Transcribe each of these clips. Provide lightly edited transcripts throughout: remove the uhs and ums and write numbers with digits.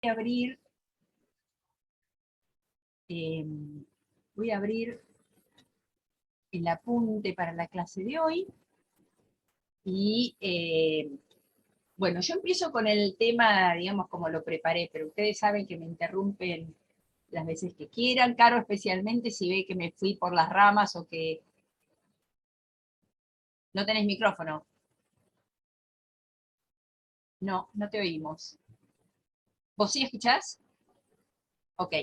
a abrir, eh, voy a abrir el apunte para la clase de hoy. Y bueno, yo empiezo con el tema, digamos, como lo preparé, pero ustedes saben que me interrumpen las veces que quieran. Caro, especialmente si ve que me fui por las ramas o que no tenés micrófono. No, no te oímos. ¿Vos sí escuchás? Ok.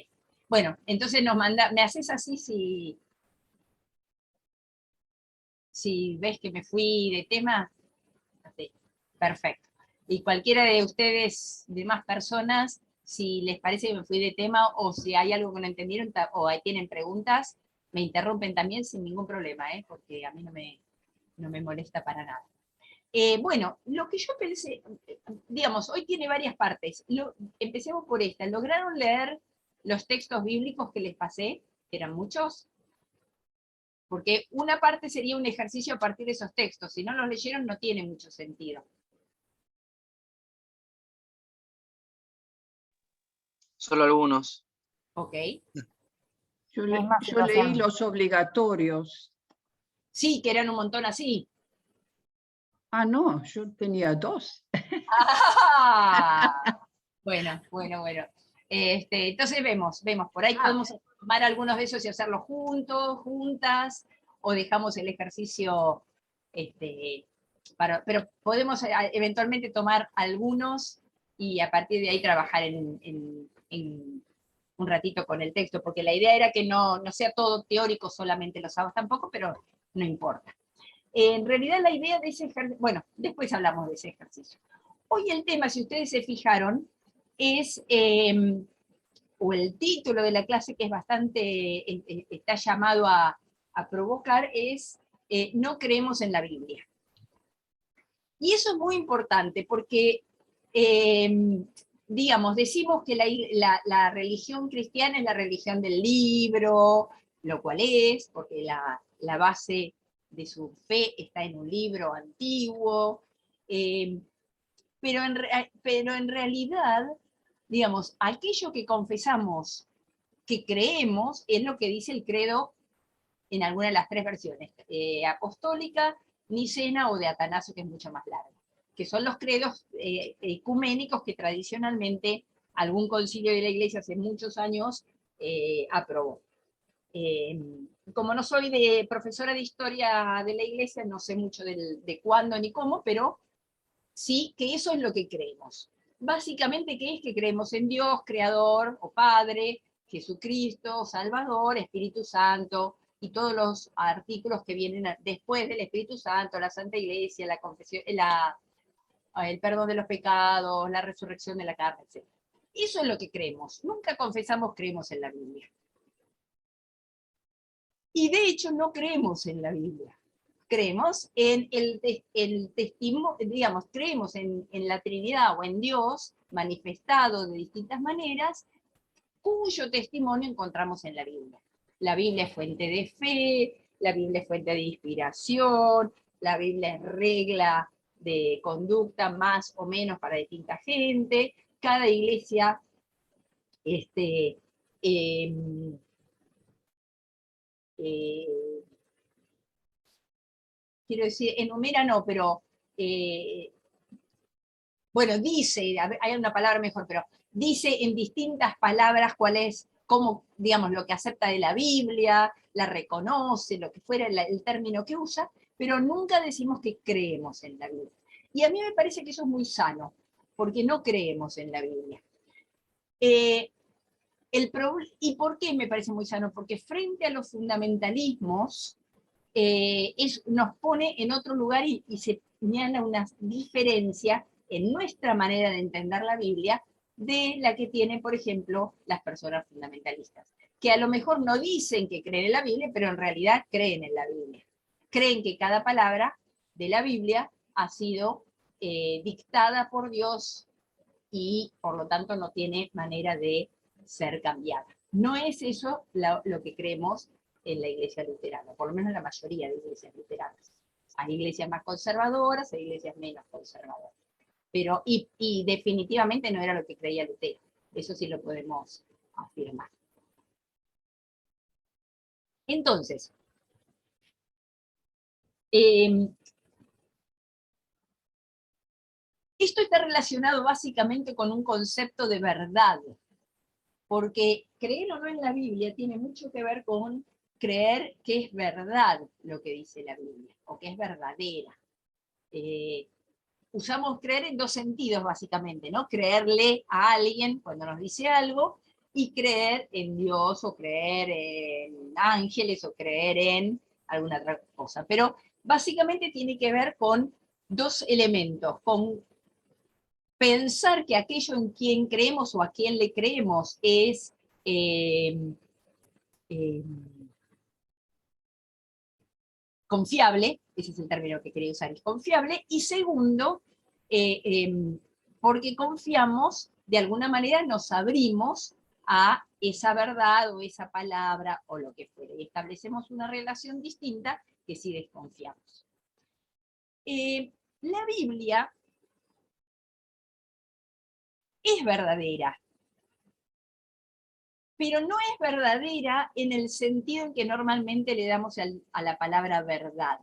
Bueno, entonces me haces así si ves que me fui de tema. Sí, perfecto. Y cualquiera de ustedes, de más personas, si les parece que me fui de tema o si hay algo que no entendieron o ahí tienen preguntas, me interrumpen también sin ningún problema, porque a mí no me molesta para nada. Bueno, lo que yo pensé, digamos, hoy tiene varias partes. Empecemos por esta. ¿Lograron leer los textos bíblicos que les pasé? ¿Eran muchos? Porque una parte sería un ejercicio a partir de esos textos. Si no los leyeron, no tiene mucho sentido. Solo algunos. ¿Ok? Yo leí los obligatorios. Sí, que eran un montón así. Ah, no, yo tenía 2. ¡Ah! Bueno. Entonces vemos, por ahí podemos tomar algunos de esos y hacerlos juntos, juntas, o dejamos el ejercicio, pero podemos eventualmente tomar algunos y a partir de ahí trabajar en un ratito con el texto, porque la idea era que no sea todo teórico solamente los sábados tampoco, pero no importa. En realidad la idea de ese ejercicio, bueno, después hablamos de ese ejercicio. Hoy el tema, si ustedes se fijaron, es, o el título de la clase que es bastante, está llamado a provocar, es No creemos en la Biblia. Y eso es muy importante porque, digamos, decimos que la religión cristiana es la religión del libro, lo cual es, porque la base de su fe está en un libro antiguo, pero en realidad, digamos, aquello que confesamos que creemos es lo que dice el credo en alguna de las 3 versiones, apostólica, nicena o de Atanasio, que es mucho más largo, que son los credos ecuménicos que tradicionalmente algún concilio de la Iglesia hace muchos años aprobó. Como no soy profesora de historia de la Iglesia, no sé mucho de cuándo ni cómo, pero sí que eso es lo que creemos. Básicamente, ¿qué es? Que creemos en Dios, Creador o Padre, Jesucristo, Salvador, Espíritu Santo, y todos los artículos que vienen después del Espíritu Santo, la Santa Iglesia, la confesión, el perdón de los pecados, la resurrección de la carne, etc. Eso es lo que creemos. Nunca confesamos creemos en la Biblia. Y de hecho no creemos en la Biblia. Creemos en el testimonio, digamos, creemos en la Trinidad o en Dios manifestado de distintas maneras, cuyo testimonio encontramos en la Biblia. La Biblia es fuente de fe, la Biblia es fuente de inspiración, la Biblia es regla de conducta más o menos para distinta gente. Cada iglesia eh, eh, quiero decir, enumera no, pero bueno, dice, hay una palabra mejor, pero dice en distintas palabras cuál es, cómo, digamos, lo que acepta de la Biblia, la reconoce, lo que fuera el término que usa, pero nunca decimos que creemos en la Biblia. Y a mí me parece que eso es muy sano, porque no creemos en la Biblia. ¿Y por qué me parece muy sano? Porque frente a los fundamentalismos, nos pone en otro lugar y se señala una diferencia en nuestra manera de entender la Biblia de la que tienen, por ejemplo, las personas fundamentalistas, que a lo mejor no dicen que creen en la Biblia, pero en realidad creen en la Biblia. Creen que cada palabra de la Biblia ha sido dictada por Dios y por lo tanto no tiene manera de ser cambiada. No es eso lo que creemos en la iglesia luterana, por lo menos en la mayoría de iglesias luteranas. Hay iglesias más conservadoras, hay iglesias menos conservadoras. Pero, y definitivamente no era lo que creía Lutero. Eso sí lo podemos afirmar. Entonces, esto está relacionado básicamente con un concepto de verdad, porque creer o no en la Biblia tiene mucho que ver con creer que es verdad lo que dice la Biblia, o que es verdadera. Usamos creer en dos sentidos básicamente, ¿no? Creerle a alguien cuando nos dice algo, y creer en Dios, o creer en ángeles, o creer en alguna otra cosa. Pero básicamente tiene que ver con dos elementos, con pensar que aquello en quien creemos o a quien le creemos es confiable, ese es el término que quería usar, es confiable, y segundo, porque confiamos, de alguna manera nos abrimos a esa verdad o esa palabra o lo que fuere, y establecemos una relación distinta que si desconfiamos. La Biblia es verdadera, pero no es verdadera en el sentido en que normalmente le damos a la palabra verdad.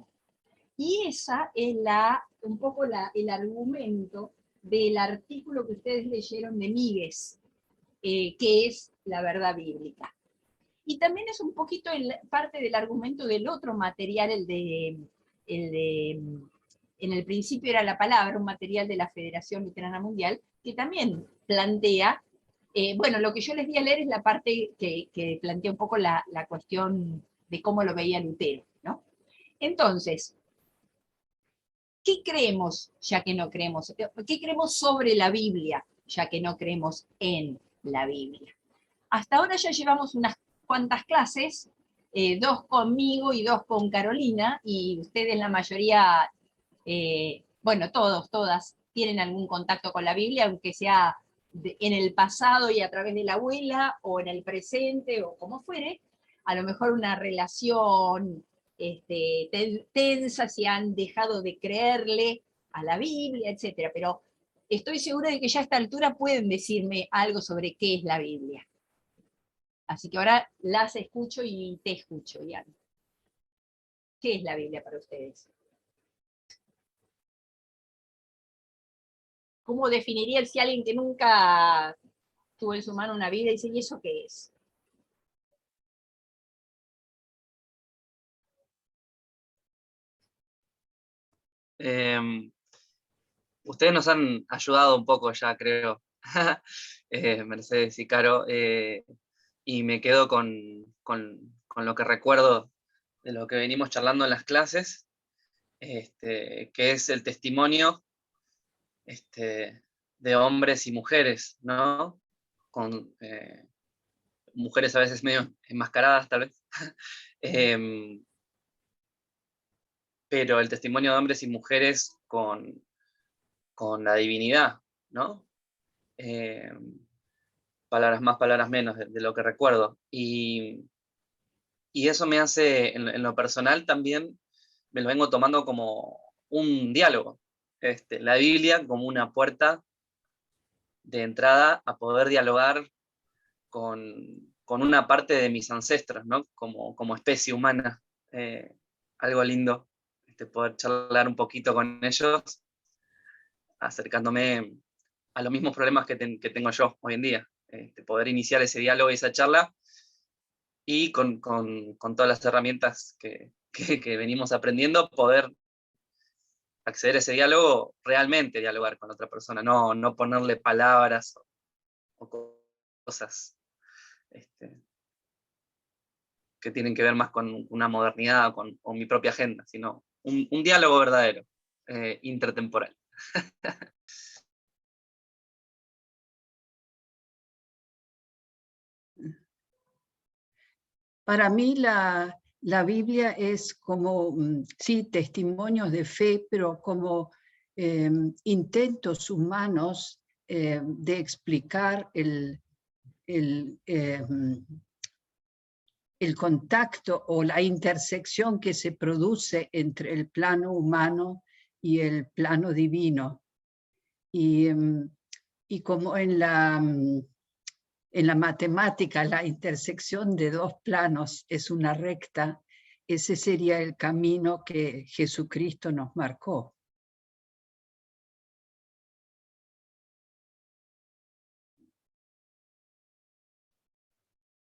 Y esa es un poco el argumento del artículo que ustedes leyeron de Míguez, que es la verdad bíblica. Y también es un poquito parte del argumento del otro material, en el principio era la palabra, un material de la Federación Luterana Mundial, que también plantea, bueno, lo que yo les di a leer es la parte que plantea un poco la cuestión de cómo lo veía Lutero, ¿no? Entonces, ¿qué creemos ya que no creemos? ¿Qué creemos sobre la Biblia ya que no creemos en la Biblia? Hasta ahora ya llevamos unas cuantas clases, 2 conmigo y 2 con Carolina, y ustedes la mayoría, bueno, todas, tienen algún contacto con la Biblia, aunque sea en el pasado y a través de la abuela, o en el presente, o como fuere, a lo mejor una relación tensa, si han dejado de creerle a la Biblia, etc. Pero estoy segura de que ya a esta altura pueden decirme algo sobre qué es la Biblia. Así que ahora las escucho y te escucho, Ian. ¿Qué es la Biblia para ustedes? ¿Cómo definirían si alguien que nunca tuvo en su mano una Biblia dice, ¿y eso qué es? Ustedes nos han ayudado un poco ya, creo, Mercedes y Caro, y me quedo con lo que recuerdo de lo que venimos charlando en las clases, que es el testimonio de hombres y mujeres, ¿no? Con mujeres a veces medio enmascaradas, tal vez. Pero el testimonio de hombres y mujeres con la divinidad, ¿no? Palabras más, palabras menos, de lo que recuerdo. Y eso me hace, en lo personal también, me lo vengo tomando como un diálogo. La Biblia como una puerta de entrada a poder dialogar con una parte de mis ancestros, ¿no? Como especie humana. Algo lindo, poder charlar un poquito con ellos, acercándome a los mismos problemas que tengo yo hoy en día. Poder iniciar ese diálogo y esa charla, y con todas las herramientas que venimos aprendiendo, poder acceder a ese diálogo, realmente dialogar con otra persona, no ponerle palabras o cosas que tienen que ver más con una modernidad o mi propia agenda, sino un diálogo verdadero, intertemporal. Para mí la Biblia es como, sí, testimonios de fe, pero como intentos humanos de explicar el contacto o la intersección que se produce entre el plano humano y el plano divino. Y como en En la matemática, la intersección de dos planos es una recta. Ese sería el camino que Jesucristo nos marcó.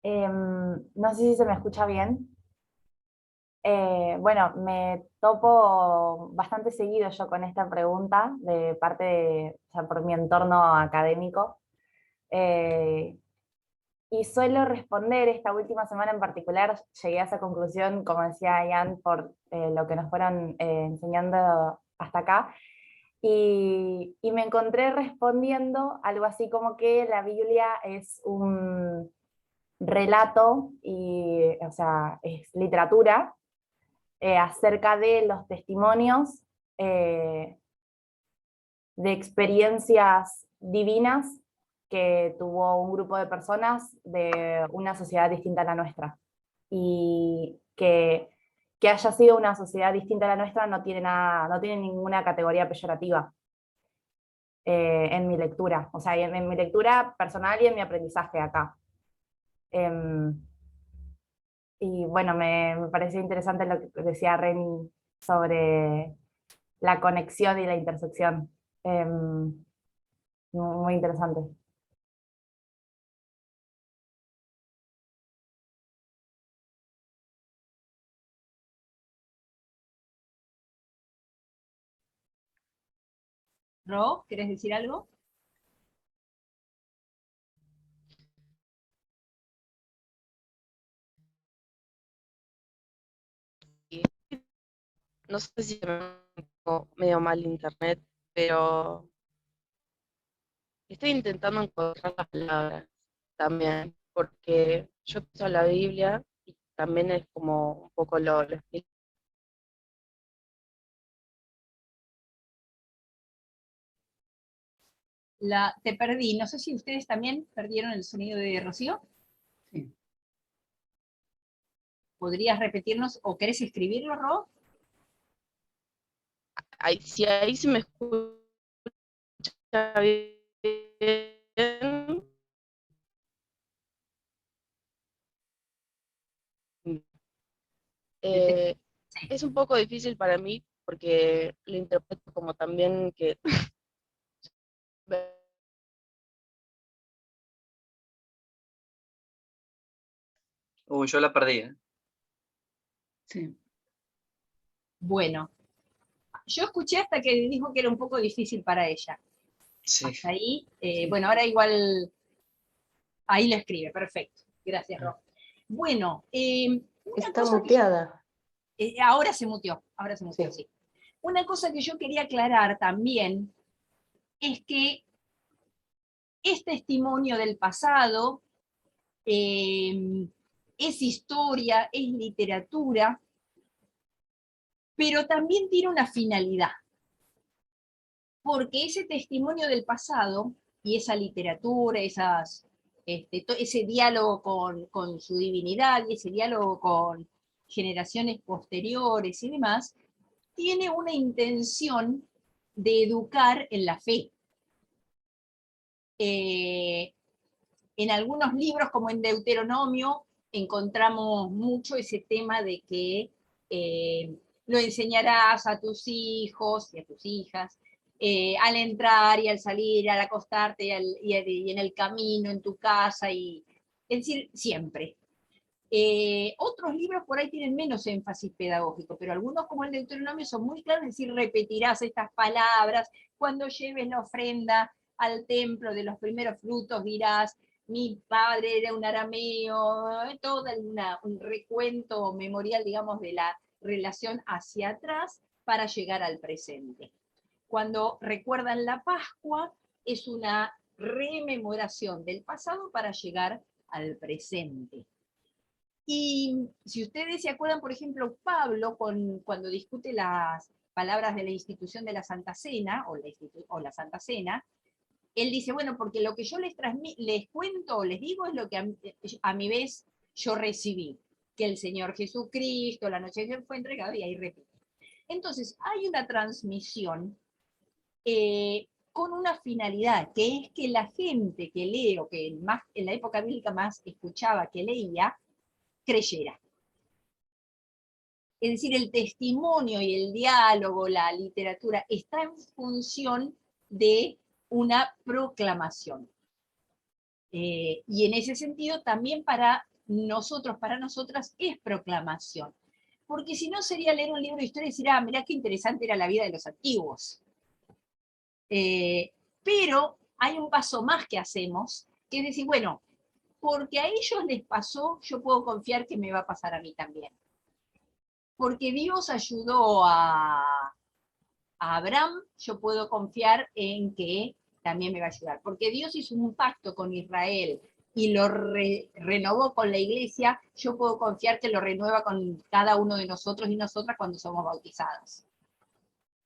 No sé si se me escucha bien. Bueno, me topo bastante seguido yo con esta pregunta de parte de, o sea, por mi entorno académico. Eh, y suelo responder, esta última semana en particular, llegué a esa conclusión, como decía Ian, por lo que nos fueron enseñando hasta acá. Y me encontré respondiendo algo así como que la Biblia es un relato, y, o sea, es literatura acerca de los testimonios eh, de experiencias divinas que tuvo un grupo de personas de una sociedad distinta a la nuestra. Y que haya sido una sociedad distinta a la nuestra no tiene, nada, no tiene ninguna categoría peyorativa en mi lectura. O sea, en mi lectura personal y en mi aprendizaje acá. Y bueno, me pareció interesante lo que decía Reni sobre la conexión y la intersección. Muy interesante. Ro, ¿querés decir algo? No sé si se me quedó medio mal internet, pero estoy intentando encontrar las palabras también, porque yo pienso la Biblia y también es como un poco lo explico. Te perdí, no sé si ustedes también perdieron el sonido de Rocío. Sí. ¿Podrías repetirnos o querés escribirlo, Ro? Si ahí se me escucha bien, eh, es un poco difícil para mí porque lo interpreto como también que Uy, yo la perdí, ¿eh? Sí. Bueno, yo escuché hasta que dijo que era un poco difícil para ella. Sí. Hasta ahí, Sí. bueno, ahora igual, ahí lo escribe, perfecto. Gracias, Ro. Bueno, una Está cosa muteada. ahora se muteó, Sí. sí. Una cosa que yo quería aclarar también es que es testimonio del pasado, es historia, es literatura, pero también tiene una finalidad, porque ese testimonio del pasado y esa literatura, ese diálogo con su divinidad y ese diálogo con generaciones posteriores y demás, tiene una intención de educar en la fe. En algunos libros, como en Deuteronomio, encontramos mucho ese tema de que lo enseñarás a tus hijos y a tus hijas, al entrar y al salir, al acostarte y en el camino, en tu casa, es decir, siempre. Otros libros por ahí tienen menos énfasis pedagógico, pero algunos como el de Deuteronomio son muy claros, es decir, repetirás estas palabras, cuando lleves la ofrenda al templo de los primeros frutos dirás, mi padre era un arameo, todo un recuento memorial, digamos, de la relación hacia atrás para llegar al presente. Cuando recuerdan la Pascua, es una rememoración del pasado para llegar al presente. Y si ustedes se acuerdan, por ejemplo, Pablo, cuando discute las palabras de la institución de la Santa Cena, o la Santa Cena, él dice, bueno, porque lo que yo les cuento o les digo es lo que a mi vez yo recibí, que el Señor Jesucristo, la noche que fue entregado, y ahí repite. Entonces, hay una transmisión con una finalidad, que es que la gente que lee, o que más, en la época bíblica más escuchaba que leía, creyera. Es decir, el testimonio y el diálogo, la literatura, está en función de una proclamación. Y en ese sentido también para nosotros, para nosotras, es proclamación. Porque si no sería leer un libro de historia y decir, ah, mirá qué interesante era la vida de los antiguos. Pero hay un paso más que hacemos, que es decir, bueno, porque a ellos les pasó, yo puedo confiar que me va a pasar a mí también. Porque Dios ayudó a Abraham, yo puedo confiar en que también me va a ayudar. Porque Dios hizo un pacto con Israel y lo renovó con la iglesia, yo puedo confiar que lo renueva con cada uno de nosotros y nosotras cuando somos bautizados.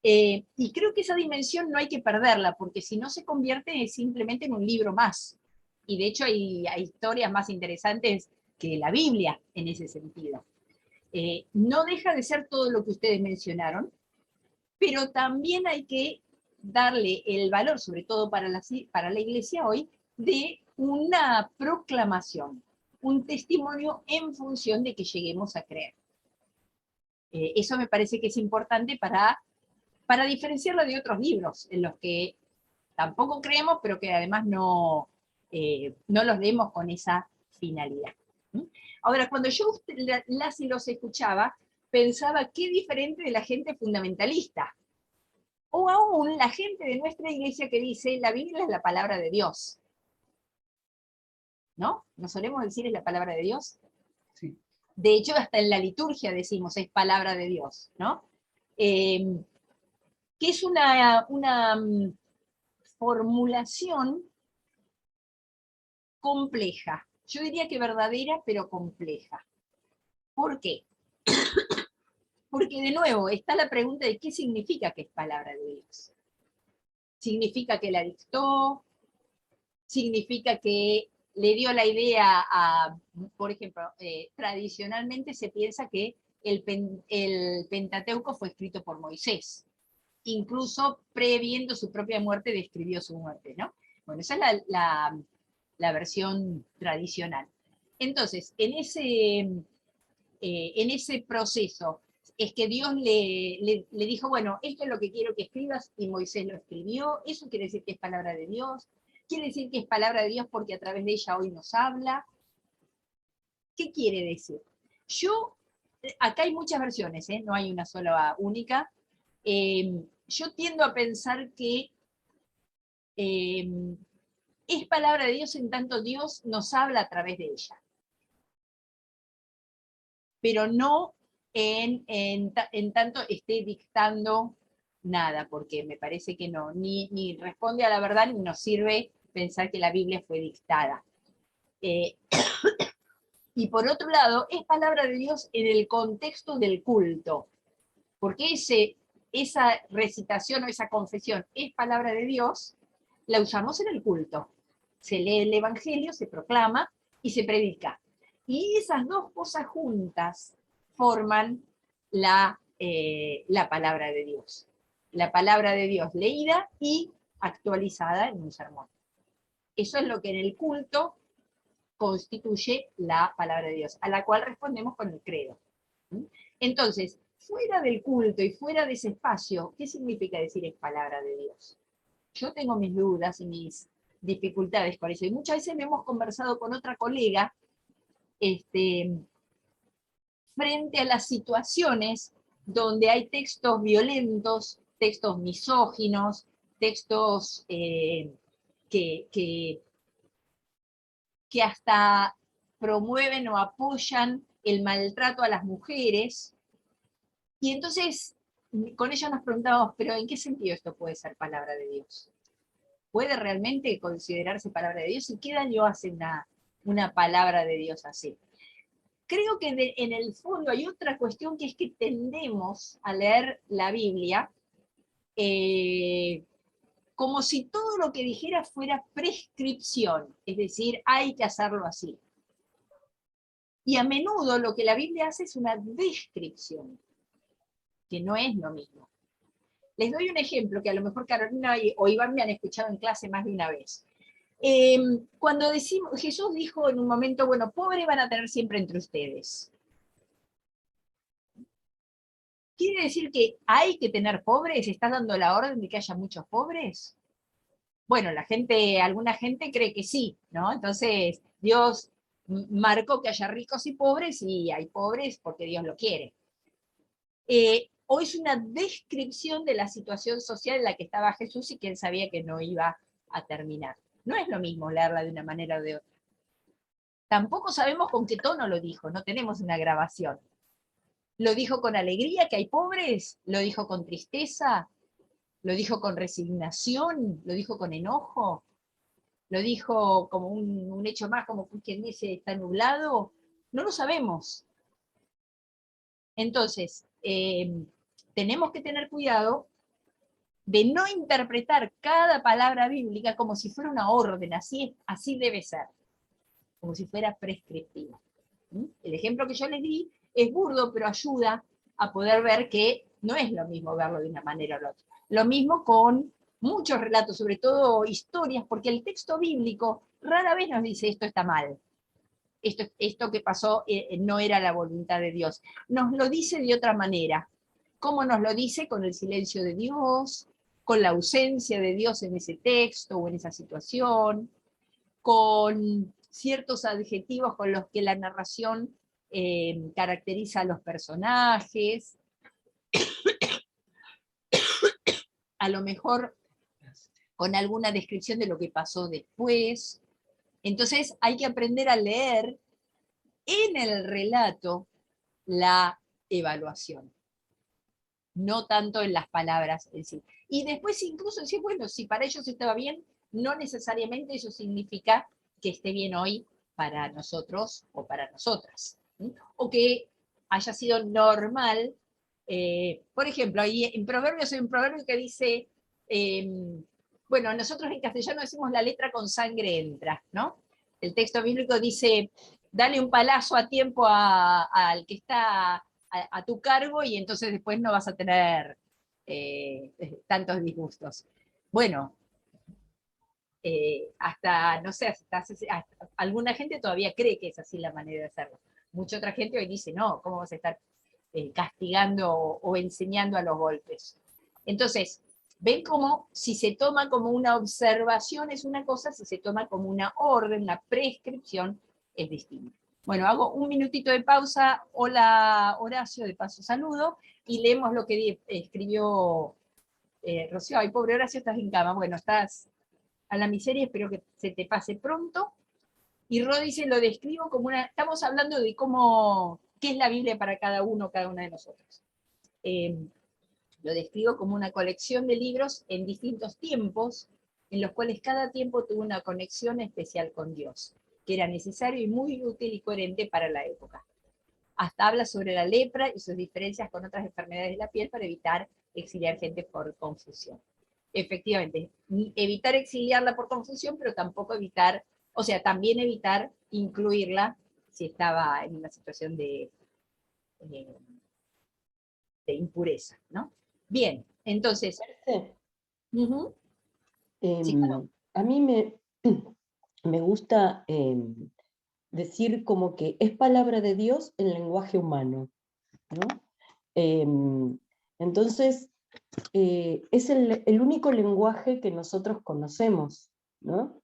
Y creo que esa dimensión no hay que perderla, porque si no se convierte simplemente en un libro más. Y de hecho hay historias más interesantes que la Biblia en ese sentido. No deja de ser todo lo que ustedes mencionaron, pero también hay que darle el valor, sobre todo para la iglesia hoy, de una proclamación, un testimonio en función de que lleguemos a creer. Eso me parece que es importante para diferenciarla de otros libros, en los que tampoco creemos, pero que además no los leemos con esa finalidad. Ahora, cuando yo las y los escuchaba, pensaba qué diferente de la gente fundamentalista, o aún la gente de nuestra iglesia que dice, la Biblia es la palabra de Dios. ¿No? ¿Nos solemos decir es la palabra de Dios? Sí. De hecho, hasta en la liturgia decimos es palabra de Dios, ¿no? Que es una formulación compleja. Yo diría que verdadera, pero compleja. ¿Por qué? Porque de nuevo está la pregunta de qué significa que es palabra de Dios. ¿Significa que la dictó? ¿Significa que le dio la idea por ejemplo, tradicionalmente se piensa que el Pentateuco fue escrito por Moisés? Incluso previendo su propia muerte, describió su muerte, ¿no? Bueno, esa es la versión tradicional. Entonces, en ese proceso, es que Dios le dijo, bueno, esto es lo que quiero que escribas, y Moisés lo escribió. Eso quiere decir que es palabra de Dios. Quiere decir que es palabra de Dios porque a través de ella hoy nos habla. ¿Qué quiere decir? Acá hay muchas versiones, no hay una sola única. Yo tiendo a pensar que es palabra de Dios en tanto Dios nos habla a través de ella. Pero no en tanto esté dictando nada, porque me parece que no, ni responde a la verdad, ni nos sirve pensar que la Biblia fue dictada. Y por otro lado, es palabra de Dios en el contexto del culto, porque esa recitación o esa confesión es palabra de Dios, la usamos en el culto. Se lee el Evangelio, se proclama y se predica. Y esas dos cosas juntas forman la palabra de Dios. La palabra de Dios leída y actualizada en un sermón. Eso es lo que en el culto constituye la palabra de Dios, a la cual respondemos con el credo. Entonces, fuera del culto y fuera de ese espacio, ¿qué significa decir es palabra de Dios? Yo tengo mis dudas y mis dificultades por eso, y muchas veces me hemos conversado con otra colega frente a las situaciones donde hay textos violentos, textos misóginos, textos que hasta promueven o apoyan el maltrato a las mujeres. Y entonces, con ella nos preguntábamos, pero ¿en qué sentido esto puede ser palabra de Dios? ¿Puede realmente considerarse palabra de Dios? ¿Y qué daño hace una palabra de Dios así? Creo que en el fondo hay otra cuestión, que es que tendemos a leer la Biblia como si todo lo que dijera fuera prescripción, es decir, hay que hacerlo así. Y a menudo lo que la Biblia hace es una descripción, que no es lo mismo. Les doy un ejemplo que a lo mejor Carolina o Iván me han escuchado en clase más de una vez. Cuando decimos, Jesús dijo en un momento, bueno, pobres van a tener siempre entre ustedes. ¿Quiere decir que hay que tener pobres? ¿Estás dando la orden de que haya muchos pobres? Bueno, alguna gente cree que sí, ¿no? Entonces, Dios marcó que haya ricos y pobres, y hay pobres porque Dios lo quiere. O es una descripción de la situación social en la que estaba Jesús y que él sabía que no iba a terminar. No es lo mismo leerla de una manera o de otra. Tampoco sabemos con qué tono lo dijo, no tenemos una grabación. ¿Lo dijo con alegría que hay pobres? ¿Lo dijo con tristeza? ¿Lo dijo con resignación? ¿Lo dijo con enojo? ¿Lo dijo como un hecho más, como quien dice está nublado? No lo sabemos. Entonces, tenemos que tener cuidado de no interpretar cada palabra bíblica como si fuera una orden, así debe ser, como si fuera prescriptiva. El ejemplo que yo les di es burdo, pero ayuda a poder ver que no es lo mismo verlo de una manera o la otra. Lo mismo con muchos relatos, sobre todo historias, porque el texto bíblico rara vez nos dice esto está mal, esto que pasó no era la voluntad de Dios. Nos lo dice de otra manera. ¿Cómo nos lo dice? Con el silencio de Dios, con la ausencia de Dios en ese texto o en esa situación, con ciertos adjetivos con los que la narración caracteriza a los personajes, a lo mejor con alguna descripción de lo que pasó después. Entonces hay que aprender a leer en el relato la evaluación, no tanto en las palabras en sí. Y después incluso decir, bueno, si para ellos estaba bien, no necesariamente eso significa que esté bien hoy para nosotros o para nosotras. O que haya sido normal. Por ejemplo, ahí en Proverbios hay un proverbio que dice, bueno, nosotros en castellano decimos la letra con sangre entra, ¿no? El texto bíblico dice, dale un palazo a tiempo al que está a tu cargo y entonces después no vas a tener tantos disgustos. Bueno, hasta, no sé, hasta alguna gente todavía cree que es así la manera de hacerlo. Mucha otra gente hoy dice, no, ¿cómo vas a estar castigando o enseñando a los golpes? Entonces, ven cómo si se toma como una observación es una cosa, si se toma como una orden, una prescripción, es distinto. Bueno, hago un minutito de pausa. Hola Horacio, de paso saludo, y leemos lo que escribió Rocío. Ay, pobre Horacio, estás en cama. Bueno, estás a la miseria, espero que se te pase pronto. Y Ro dice, lo describo como una... Estamos hablando de cómo, qué es la Biblia para cada una de nosotros. Lo describo como una colección de libros en distintos tiempos, en los cuales cada tiempo tuvo una conexión especial con Dios, que era necesario y muy útil y coherente para la época. Hasta habla sobre la lepra y sus diferencias con otras enfermedades de la piel para evitar exiliar gente por confusión. Efectivamente, evitar exiliarla por confusión, pero tampoco evitar, o sea, también evitar incluirla si estaba en una situación de impureza, ¿no? Bien, entonces, uh-huh. Sí, claro. A mí me gusta decir como que es palabra de Dios en lenguaje humano, ¿no? Entonces, es el único lenguaje que nosotros conocemos, ¿no?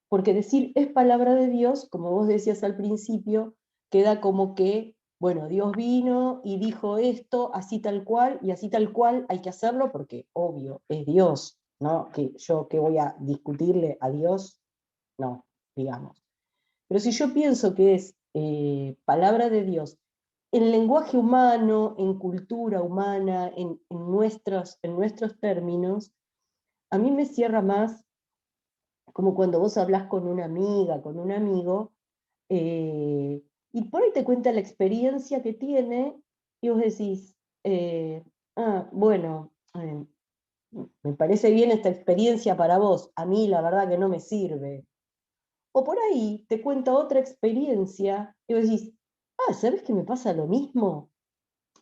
Porque decir es palabra de Dios, como vos decías al principio, queda como que, bueno, Dios vino y dijo esto, así tal cual, y así tal cual hay que hacerlo, porque obvio, es Dios, ¿no? Que yo que voy a discutirle a Dios, no, digamos. Pero si yo pienso que es palabra de Dios, en lenguaje humano, en cultura humana, en nuestros términos, a mí me cierra más como cuando vos hablás con una amiga, con un amigo, y por ahí te cuenta la experiencia que tiene, y vos decís, bueno, me parece bien esta experiencia para vos, a mí la verdad que no me sirve. O por ahí te cuenta otra experiencia, y vos decís, ¿sabés que me pasa lo mismo?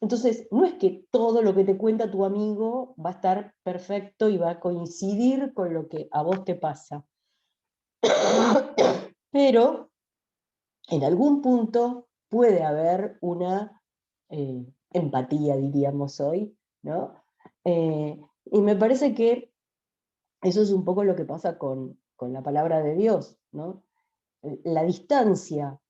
Entonces, no es que todo lo que te cuenta tu amigo va a estar perfecto y va a coincidir con lo que a vos te pasa. Pero en algún punto puede haber una empatía, diríamos hoy, ¿no? Y me parece que eso es un poco lo que pasa con la palabra de Dios, ¿no? La distancia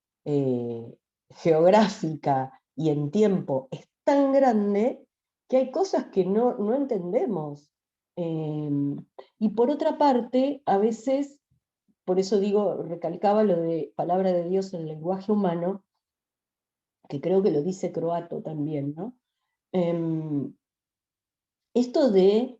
geográfica y en tiempo es tan grande que hay cosas que no entendemos. Y por otra parte, a veces, por eso digo, recalcaba lo de palabra de Dios en lenguaje humano, que creo que lo dice Croato también, ¿no? Esto de,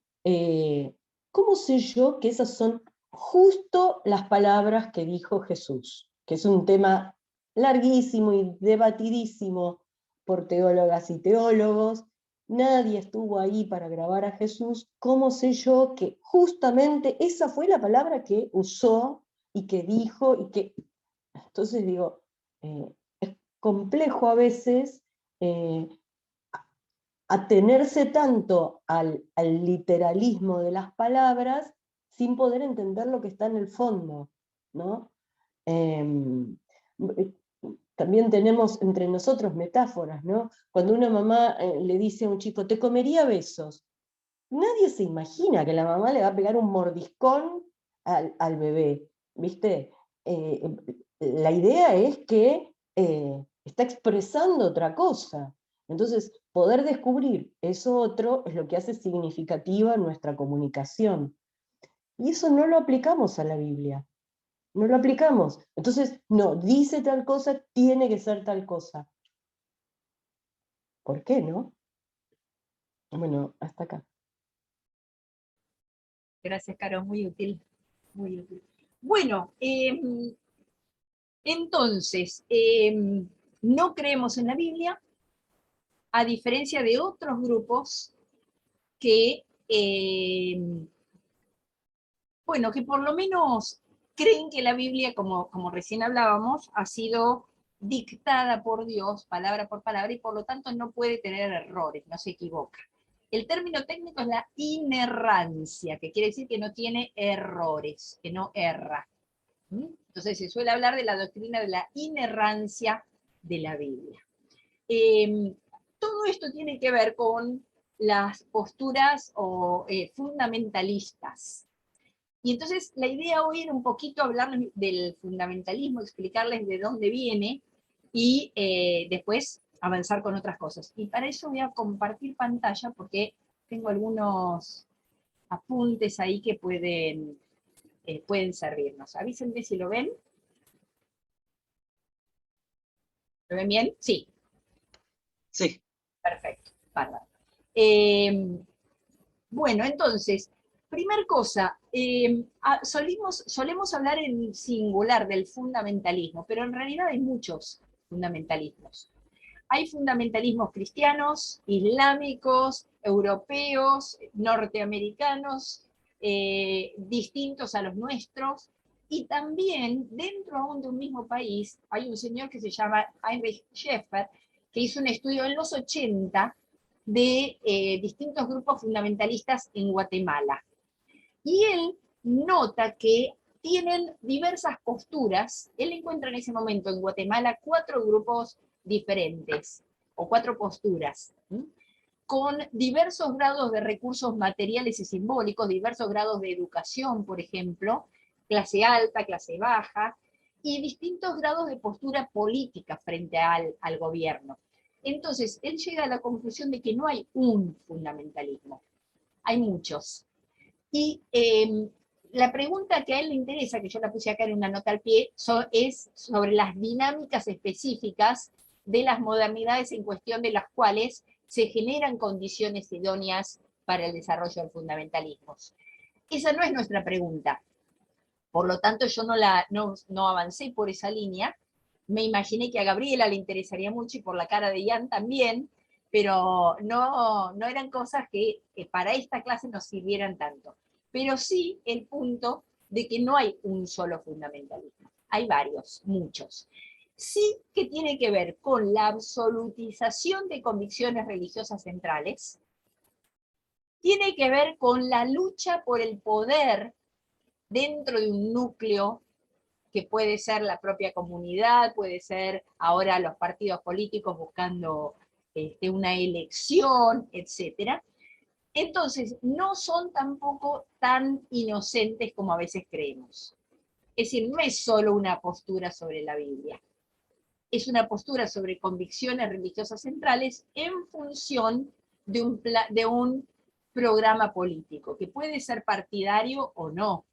¿cómo sé yo que esas son justo las palabras que dijo Jesús? Que es un tema larguísimo y debatidísimo por teólogas y teólogos. Nadie estuvo ahí para grabar a Jesús. ¿Cómo sé yo que justamente esa fue la palabra que usó y que dijo? Entonces digo, es complejo a veces atenerse tanto al literalismo de las palabras sin poder entender lo que está en el fondo, ¿no? También tenemos entre nosotros metáforas, ¿no? Cuando una mamá le dice a un chico, te comería besos, nadie se imagina que la mamá le va a pegar un mordiscón al bebé, ¿viste? La idea es que está expresando otra cosa. Entonces, poder descubrir eso otro es lo que hace significativa nuestra comunicación. Y eso no lo aplicamos a la Biblia. No lo aplicamos. Entonces, no, dice tal cosa, tiene que ser tal cosa. ¿Por qué no? Bueno, hasta acá. Gracias, Caro, muy útil. Muy útil. Bueno, entonces, no creemos en la Biblia, a diferencia de otros grupos que, bueno, que por lo menos creen que la Biblia, como recién hablábamos, ha sido dictada por Dios, palabra por palabra, y por lo tanto no puede tener errores, no se equivoca. El término técnico es la inerrancia, que quiere decir que no tiene errores, que no erra. Entonces se suele hablar de la doctrina de la inerrancia de la Biblia. Todo esto tiene que ver con las posturas fundamentalistas. Y entonces la idea hoy era un poquito hablar del fundamentalismo, explicarles de dónde viene y después avanzar con otras cosas. Y para eso voy a compartir pantalla porque tengo algunos apuntes ahí que pueden servirnos. Avísenme si lo ven. ¿Lo ven bien? Sí. Sí. Perfecto. Bárbaro. Bueno, entonces, primer cosa, solemos hablar en singular del fundamentalismo, pero en realidad hay muchos fundamentalismos. Hay fundamentalismos cristianos, islámicos, europeos, norteamericanos, distintos a los nuestros, y también dentro aún de un mismo país hay un señor que se llama Heinrich Schäfer, que hizo un estudio en los 80 de distintos grupos fundamentalistas en Guatemala. Y él nota que tienen diversas posturas. Él encuentra en ese momento en Guatemala 4 grupos diferentes, o 4 posturas, con diversos grados de recursos materiales y simbólicos, diversos grados de educación, por ejemplo, clase alta, clase baja, y distintos grados de postura política frente al gobierno. Entonces, él llega a la conclusión de que no hay un fundamentalismo, hay muchos. Y la pregunta que a él le interesa, que yo la puse acá en una nota al pie, es sobre las dinámicas específicas de las modernidades en cuestión de las cuales se generan condiciones idóneas para el desarrollo del fundamentalismo. Esa no es nuestra pregunta. Por lo tanto, yo no avancé por esa línea. Me imaginé que a Gabriela le interesaría mucho y por la cara de Ian también, pero no eran cosas que para esta clase nos sirvieran tanto. Pero sí el punto de que no hay un solo fundamentalismo. Hay varios, muchos. sí que tiene que ver con la absolutización de convicciones religiosas centrales, tiene que ver con la lucha por el poder dentro de un núcleo que puede ser la propia comunidad, puede ser ahora los partidos políticos buscando una elección, etc. Entonces, no son tampoco tan inocentes como a veces creemos. Es decir, no es solo una postura sobre la Biblia, es una postura sobre convicciones religiosas centrales en función de un programa político, que puede ser partidario o no,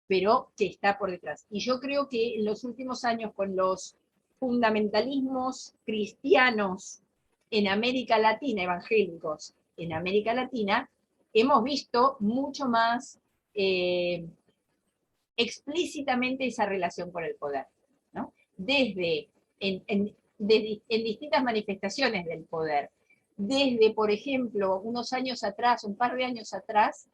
pero que está por detrás. Y yo creo que en los últimos años, con los fundamentalismos cristianos en América Latina, evangélicos en América Latina, hemos visto mucho más explícitamente esa relación con el poder, ¿no? Desde en distintas manifestaciones del poder. Desde, por ejemplo, unos años atrás, un par de años atrás,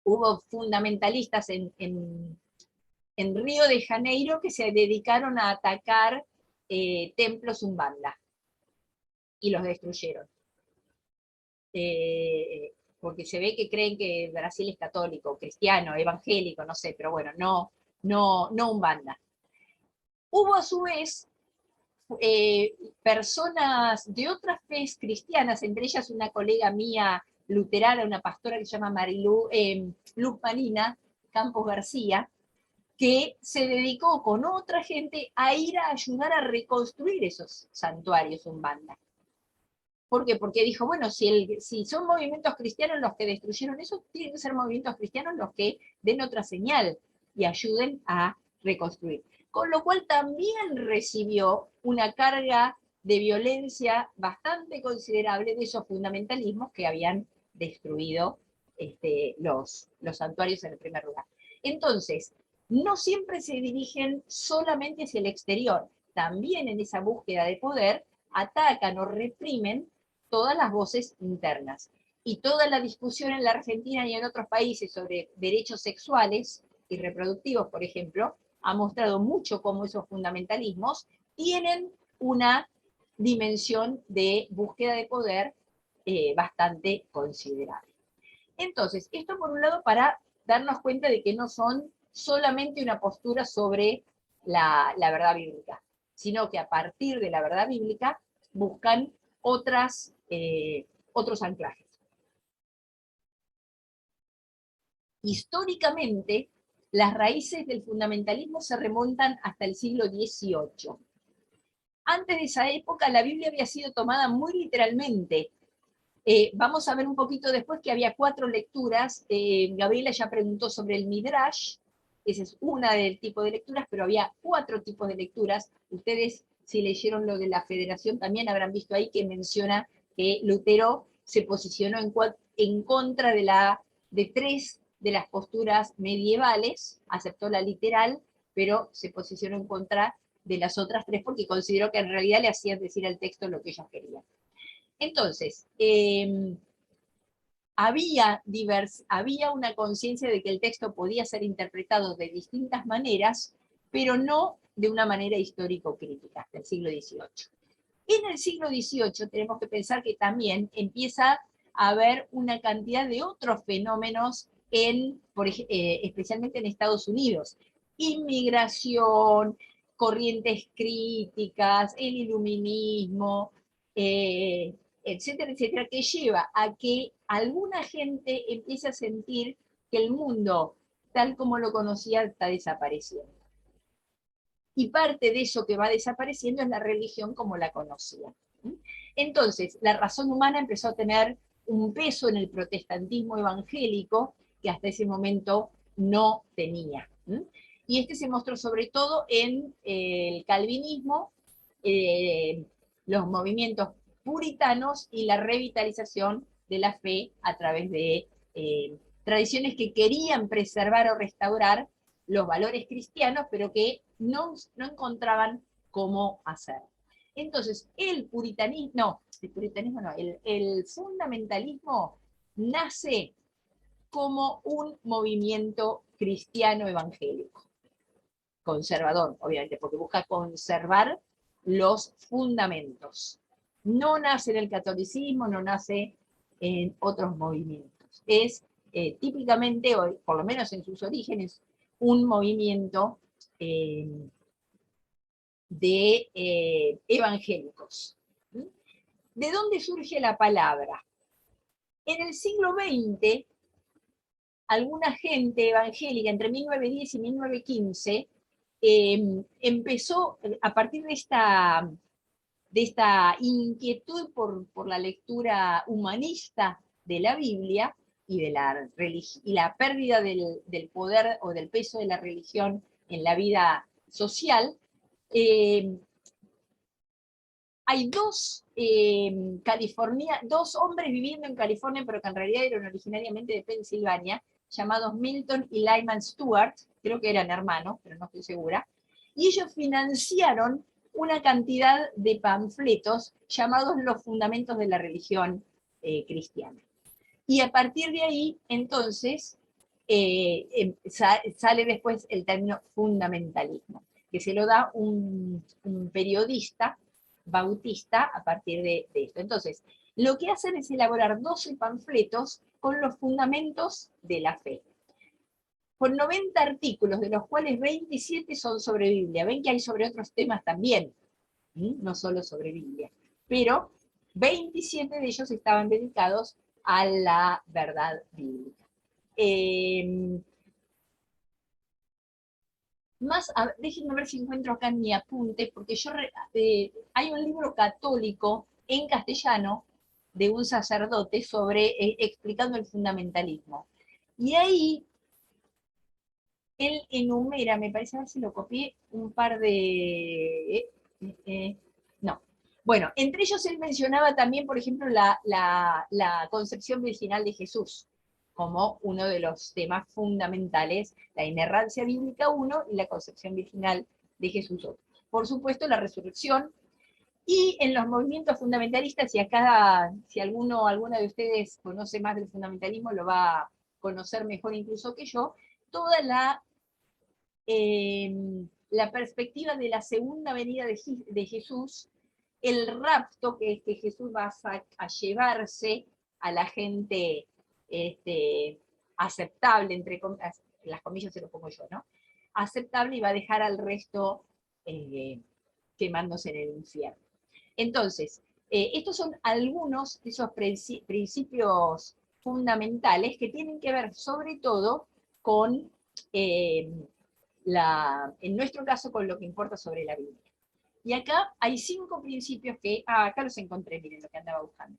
hubo fundamentalistas en Río de Janeiro que se dedicaron a atacar templos umbanda y los destruyeron. Porque se ve que creen que Brasil es católico, cristiano, evangélico, no sé, pero bueno, no umbanda. Hubo a su vez personas de otras fes cristianas, entre ellas una colega mía luterana, una pastora que se llama Luz Marina Campos García, que se dedicó con otra gente a ir a ayudar a reconstruir esos santuarios umbanda. ¿Por qué? Porque dijo, bueno, si son movimientos cristianos los que destruyeron eso, tienen que ser movimientos cristianos los que den otra señal y ayuden a reconstruir. Con lo cual también recibió una carga de violencia bastante considerable de esos fundamentalismos que habían destruido los santuarios en el primer lugar. Entonces, no siempre se dirigen solamente hacia el exterior, también en esa búsqueda de poder atacan o reprimen todas las voces internas. Y toda la discusión en la Argentina y en otros países sobre derechos sexuales y reproductivos, por ejemplo, ha mostrado mucho cómo esos fundamentalismos tienen una dimensión de búsqueda de poder bastante considerable. Entonces, esto por un lado para darnos cuenta de que no son solamente una postura sobre la verdad bíblica, sino que a partir de la verdad bíblica buscan otros anclajes. Históricamente, las raíces del fundamentalismo se remontan hasta el siglo XVIII. Antes de esa época, la Biblia había sido tomada muy literalmente. Vamos a ver un poquito después que había 4 lecturas. Gabriela ya preguntó sobre el Midrash, esa es una del tipo de lecturas, pero había 4 tipos de lecturas. Ustedes, si leyeron lo de la Federación, también habrán visto ahí que menciona que Lutero se posicionó en contra de 3 de las posturas medievales, aceptó la literal, pero se posicionó en contra de las otras 3 porque consideró que en realidad le hacían decir al texto lo que ellos querían. Entonces, había una conciencia de que el texto podía ser interpretado de distintas maneras, pero no de una manera histórico-crítica, hasta el siglo XVIII. En el siglo XVIII tenemos que pensar que también empieza a haber una cantidad de otros fenómenos, especialmente en Estados Unidos. Inmigración, corrientes críticas, el iluminismo, etcétera, etcétera, que lleva a que alguna gente empiece a sentir que el mundo, tal como lo conocía, está desapareciendo. Y parte de eso que va desapareciendo es la religión como la conocía. Entonces, la razón humana empezó a tener un peso en el protestantismo evangélico que hasta ese momento no tenía. Y se mostró sobre todo en el calvinismo, los movimientos puritanos y la revitalización de la fe a través de tradiciones que querían preservar o restaurar los valores cristianos, pero que no encontraban cómo hacer. Entonces, el fundamentalismo nace como un movimiento cristiano evangélico. conservador, obviamente, porque busca conservar los fundamentos. No nace en el catolicismo, no nace en otros movimientos. Es típicamente, hoy, por lo menos en sus orígenes, un movimiento de evangélicos. ¿De dónde surge la palabra? En el siglo XX, alguna gente evangélica, entre 1910 y 1915, empezó, a partir de esta inquietud por la lectura humanista de la Biblia y de la pérdida del poder o del peso de la religión en la vida social, hay dos hombres viviendo en California, pero que en realidad eran originariamente de Pensilvania, llamados Milton y Lyman Stewart, creo que eran hermanos, pero no estoy segura, y ellos financiaron una cantidad de panfletos llamados Los Fundamentos de la Religión Cristiana. Y a partir de ahí, entonces, sale después el término fundamentalismo, que se lo da un periodista bautista a partir de esto. Entonces, lo que hacen es elaborar 12 panfletos con los fundamentos de la fe. Con 90 artículos, de los cuales 27 son sobre Biblia. Ven que hay sobre otros temas también, no solo sobre Biblia. Pero 27 de ellos estaban dedicados a la verdad bíblica. Déjenme ver si encuentro acá en mi apunte, porque hay un libro católico en castellano de un sacerdote explicando el fundamentalismo. Y ahí él enumera, me parece, a ver si lo copié, un par de... no. Bueno, entre ellos él mencionaba también, por ejemplo, la concepción virginal de Jesús, como uno de los temas fundamentales, la inerrancia bíblica 1 y la concepción virginal de Jesús 2. Por supuesto, la resurrección, y en los movimientos fundamentalistas, si alguna de ustedes conoce más del fundamentalismo, lo va a conocer mejor incluso que yo, toda la perspectiva de la segunda venida de Jesús, el rapto, que es que Jesús va a llevarse a la gente aceptable, entre las comillas se lo pongo yo, ¿no? Aceptable, y va a dejar al resto quemándose en el infierno. Entonces, estos son algunos de esos principios fundamentales que tienen que ver sobre todo con, en nuestro caso, con lo que importa sobre la Biblia. Y acá hay 5 principios que, acá los encontré, miren lo que andaba buscando.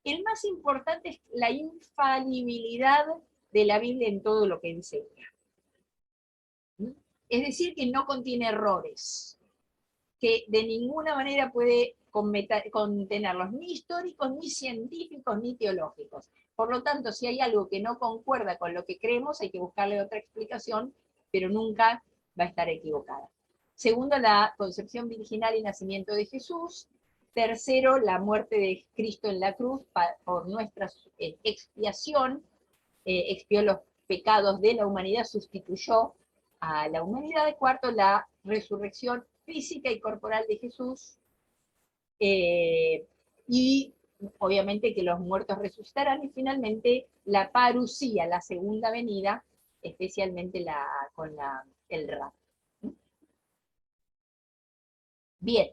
El más importante es la infalibilidad de la Biblia en todo lo que enseña. Es decir, que no contiene errores, que de ninguna manera puede contenerlos, ni históricos, ni científicos, ni teológicos. Por lo tanto, si hay algo que no concuerda con lo que creemos, hay que buscarle otra explicación, pero nunca va a estar equivocada. Segundo, la concepción virginal y nacimiento de Jesús. Tercero, la muerte de Cristo en la cruz por nuestra expiación, expió los pecados de la humanidad, sustituyó a la humanidad. Cuarto, la resurrección física y corporal de Jesús, y obviamente que los muertos resucitarán. Y finalmente la parusía, la segunda venida, especialmente con el rapto. Bien.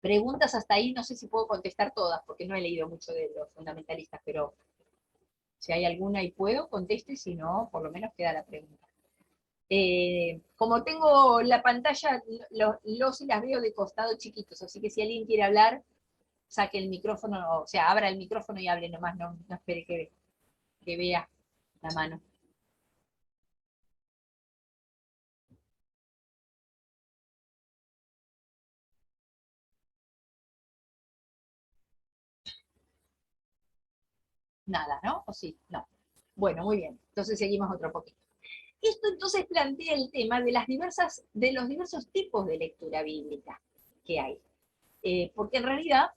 Preguntas hasta ahí, no sé si puedo contestar todas, porque no he leído mucho de los fundamentalistas, pero si hay alguna y puedo, contesto, y si no, por lo menos queda la pregunta. Como tengo la pantalla, los y las veo de costado chiquitos, así que si alguien quiere hablar, saque el micrófono, o sea, abra el micrófono y hable nomás, no espere que vea la mano. Nada, ¿no? ¿O sí? No. Bueno, muy bien. Entonces seguimos otro poquito. Esto entonces plantea el tema de los diversos tipos de lectura bíblica que hay. Porque en realidad,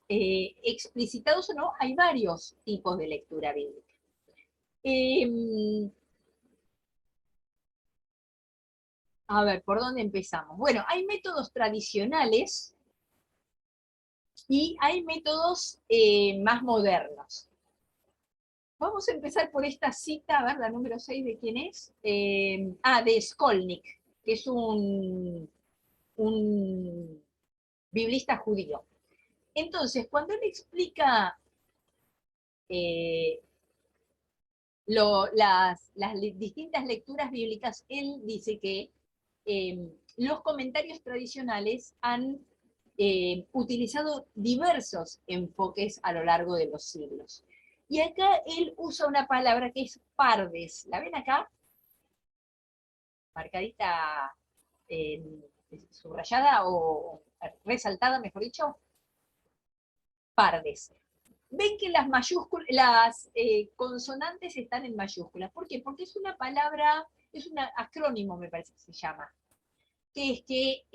explicitados o no, hay varios tipos de lectura bíblica. A ver, ¿por dónde empezamos? Bueno, hay métodos tradicionales y hay métodos más modernos. Vamos a empezar por esta cita, a ver, la número 6, ¿de quién es? De Skolnik, que es un biblista judío. Entonces, cuando él explica las distintas lecturas bíblicas, él dice que los comentarios tradicionales han utilizado diversos enfoques a lo largo de los siglos. Y acá él usa una palabra que es pardes. ¿La ven acá? Marcadita, subrayada o resaltada, mejor dicho. Pardes. Ven que las consonantes están en mayúsculas. ¿Por qué? Porque es una palabra, es un acrónimo, me parece que se llama, que es que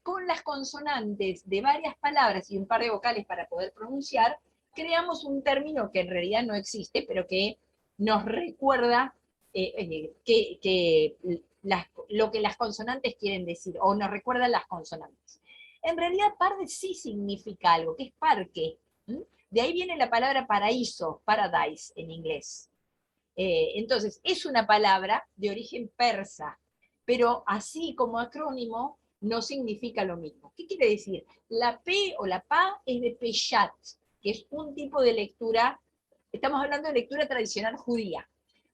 con las consonantes de varias palabras y un par de vocales para poder pronunciar, creamos un término que en realidad no existe, pero que nos recuerda lo que las consonantes quieren decir, o nos recuerdan las consonantes. En realidad, parde sí significa algo, que es parque. De ahí viene la palabra paraíso, paradise en inglés. Entonces, es una palabra de origen persa, pero así como acrónimo no significa lo mismo. ¿Qué quiere decir? La P o la PA es de Peshat, que es un tipo de lectura, estamos hablando de lectura tradicional judía.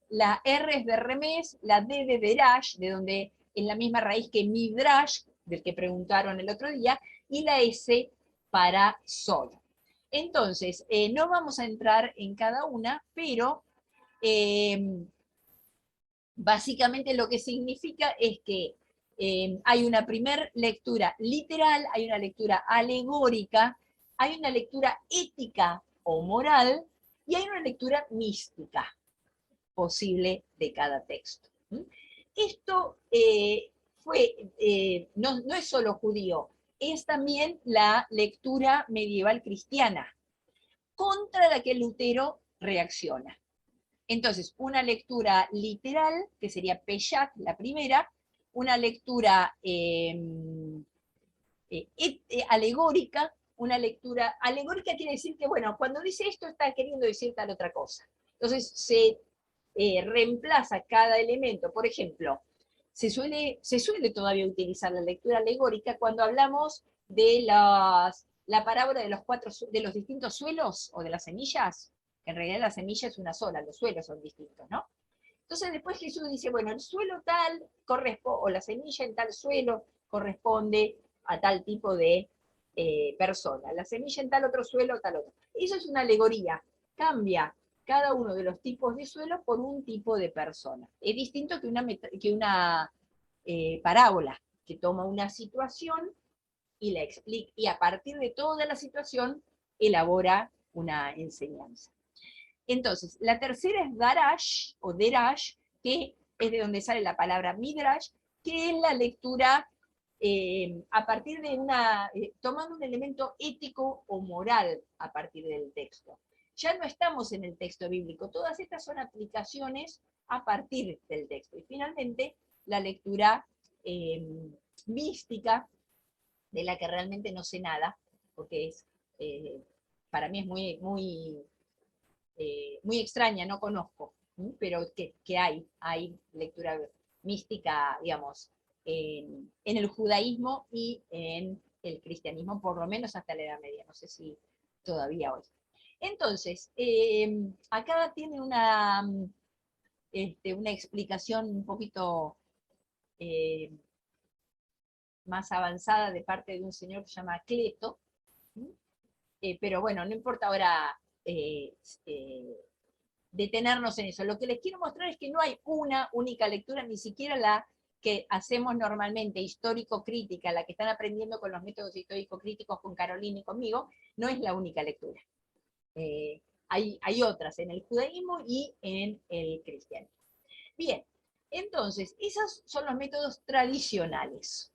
La R es de Remes, la D de Derash, de donde es la misma raíz que Midrash, del que preguntaron el otro día, y la S para Sol. Entonces, no vamos a entrar en cada una, pero básicamente lo que significa es que hay una primer lectura literal, hay una lectura alegórica, hay una lectura ética o moral, y hay una lectura mística posible de cada texto. Esto no es solo judío, es también la lectura medieval cristiana, contra la que Lutero reacciona. Entonces, una lectura literal, que sería Peshat, la primera, una lectura alegórica. Una lectura alegórica quiere decir que, bueno, cuando dice esto está queriendo decir tal otra cosa. Entonces, se reemplaza cada elemento. Por ejemplo, se suele todavía utilizar la lectura alegórica cuando hablamos de la parábola de los distintos suelos o de las semillas. En realidad la semilla es una sola, los suelos son distintos, ¿no? Entonces después Jesús dice, bueno, el suelo tal corresponde, o la semilla en tal suelo corresponde a tal tipo de persona, la semilla en tal otro suelo, tal otro. Eso es una alegoría, cambia cada uno de los tipos de suelo por un tipo de persona. Es distinto que una parábola, que toma una situación y la explica, y a partir de toda la situación elabora una enseñanza. Entonces, la tercera es Darash, o Derash, que es de donde sale la palabra Midrash, que es la lectura a partir de tomando un elemento ético o moral a partir del texto. Ya no estamos en el texto bíblico, todas estas son aplicaciones a partir del texto. Y finalmente, la lectura mística, de la que realmente no sé nada, porque para mí es muy extraña, no conozco, pero que hay lectura mística, digamos, en el judaísmo y en el cristianismo, por lo menos hasta la Edad Media, no sé si todavía hoy. Entonces, acá tiene una explicación un poquito más avanzada de parte de un señor que se llama Cleto, pero bueno, no importa ahora detenernos en eso. Lo que les quiero mostrar es que no hay una única lectura, ni siquiera la que hacemos normalmente, histórico-crítica, la que están aprendiendo con los métodos histórico-críticos con Carolina y conmigo, no es la única lectura. Hay otras en el judaísmo y en el cristianismo. Bien, entonces, esos son los métodos tradicionales.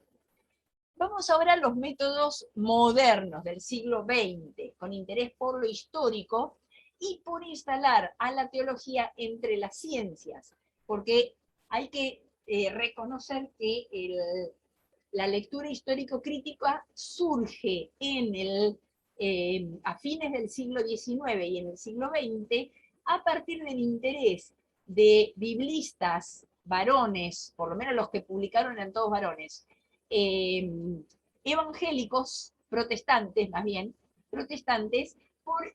Vamos ahora a los métodos modernos del siglo XX, con interés por lo histórico y por instalar a la teología entre las ciencias, porque hay que reconocer que la lectura histórico-crítica surge a fines del siglo XIX y en el siglo XX a partir del interés de biblistas varones, por lo menos los que publicaron eran todos varones, evangélicos, protestantes más bien, protestantes, por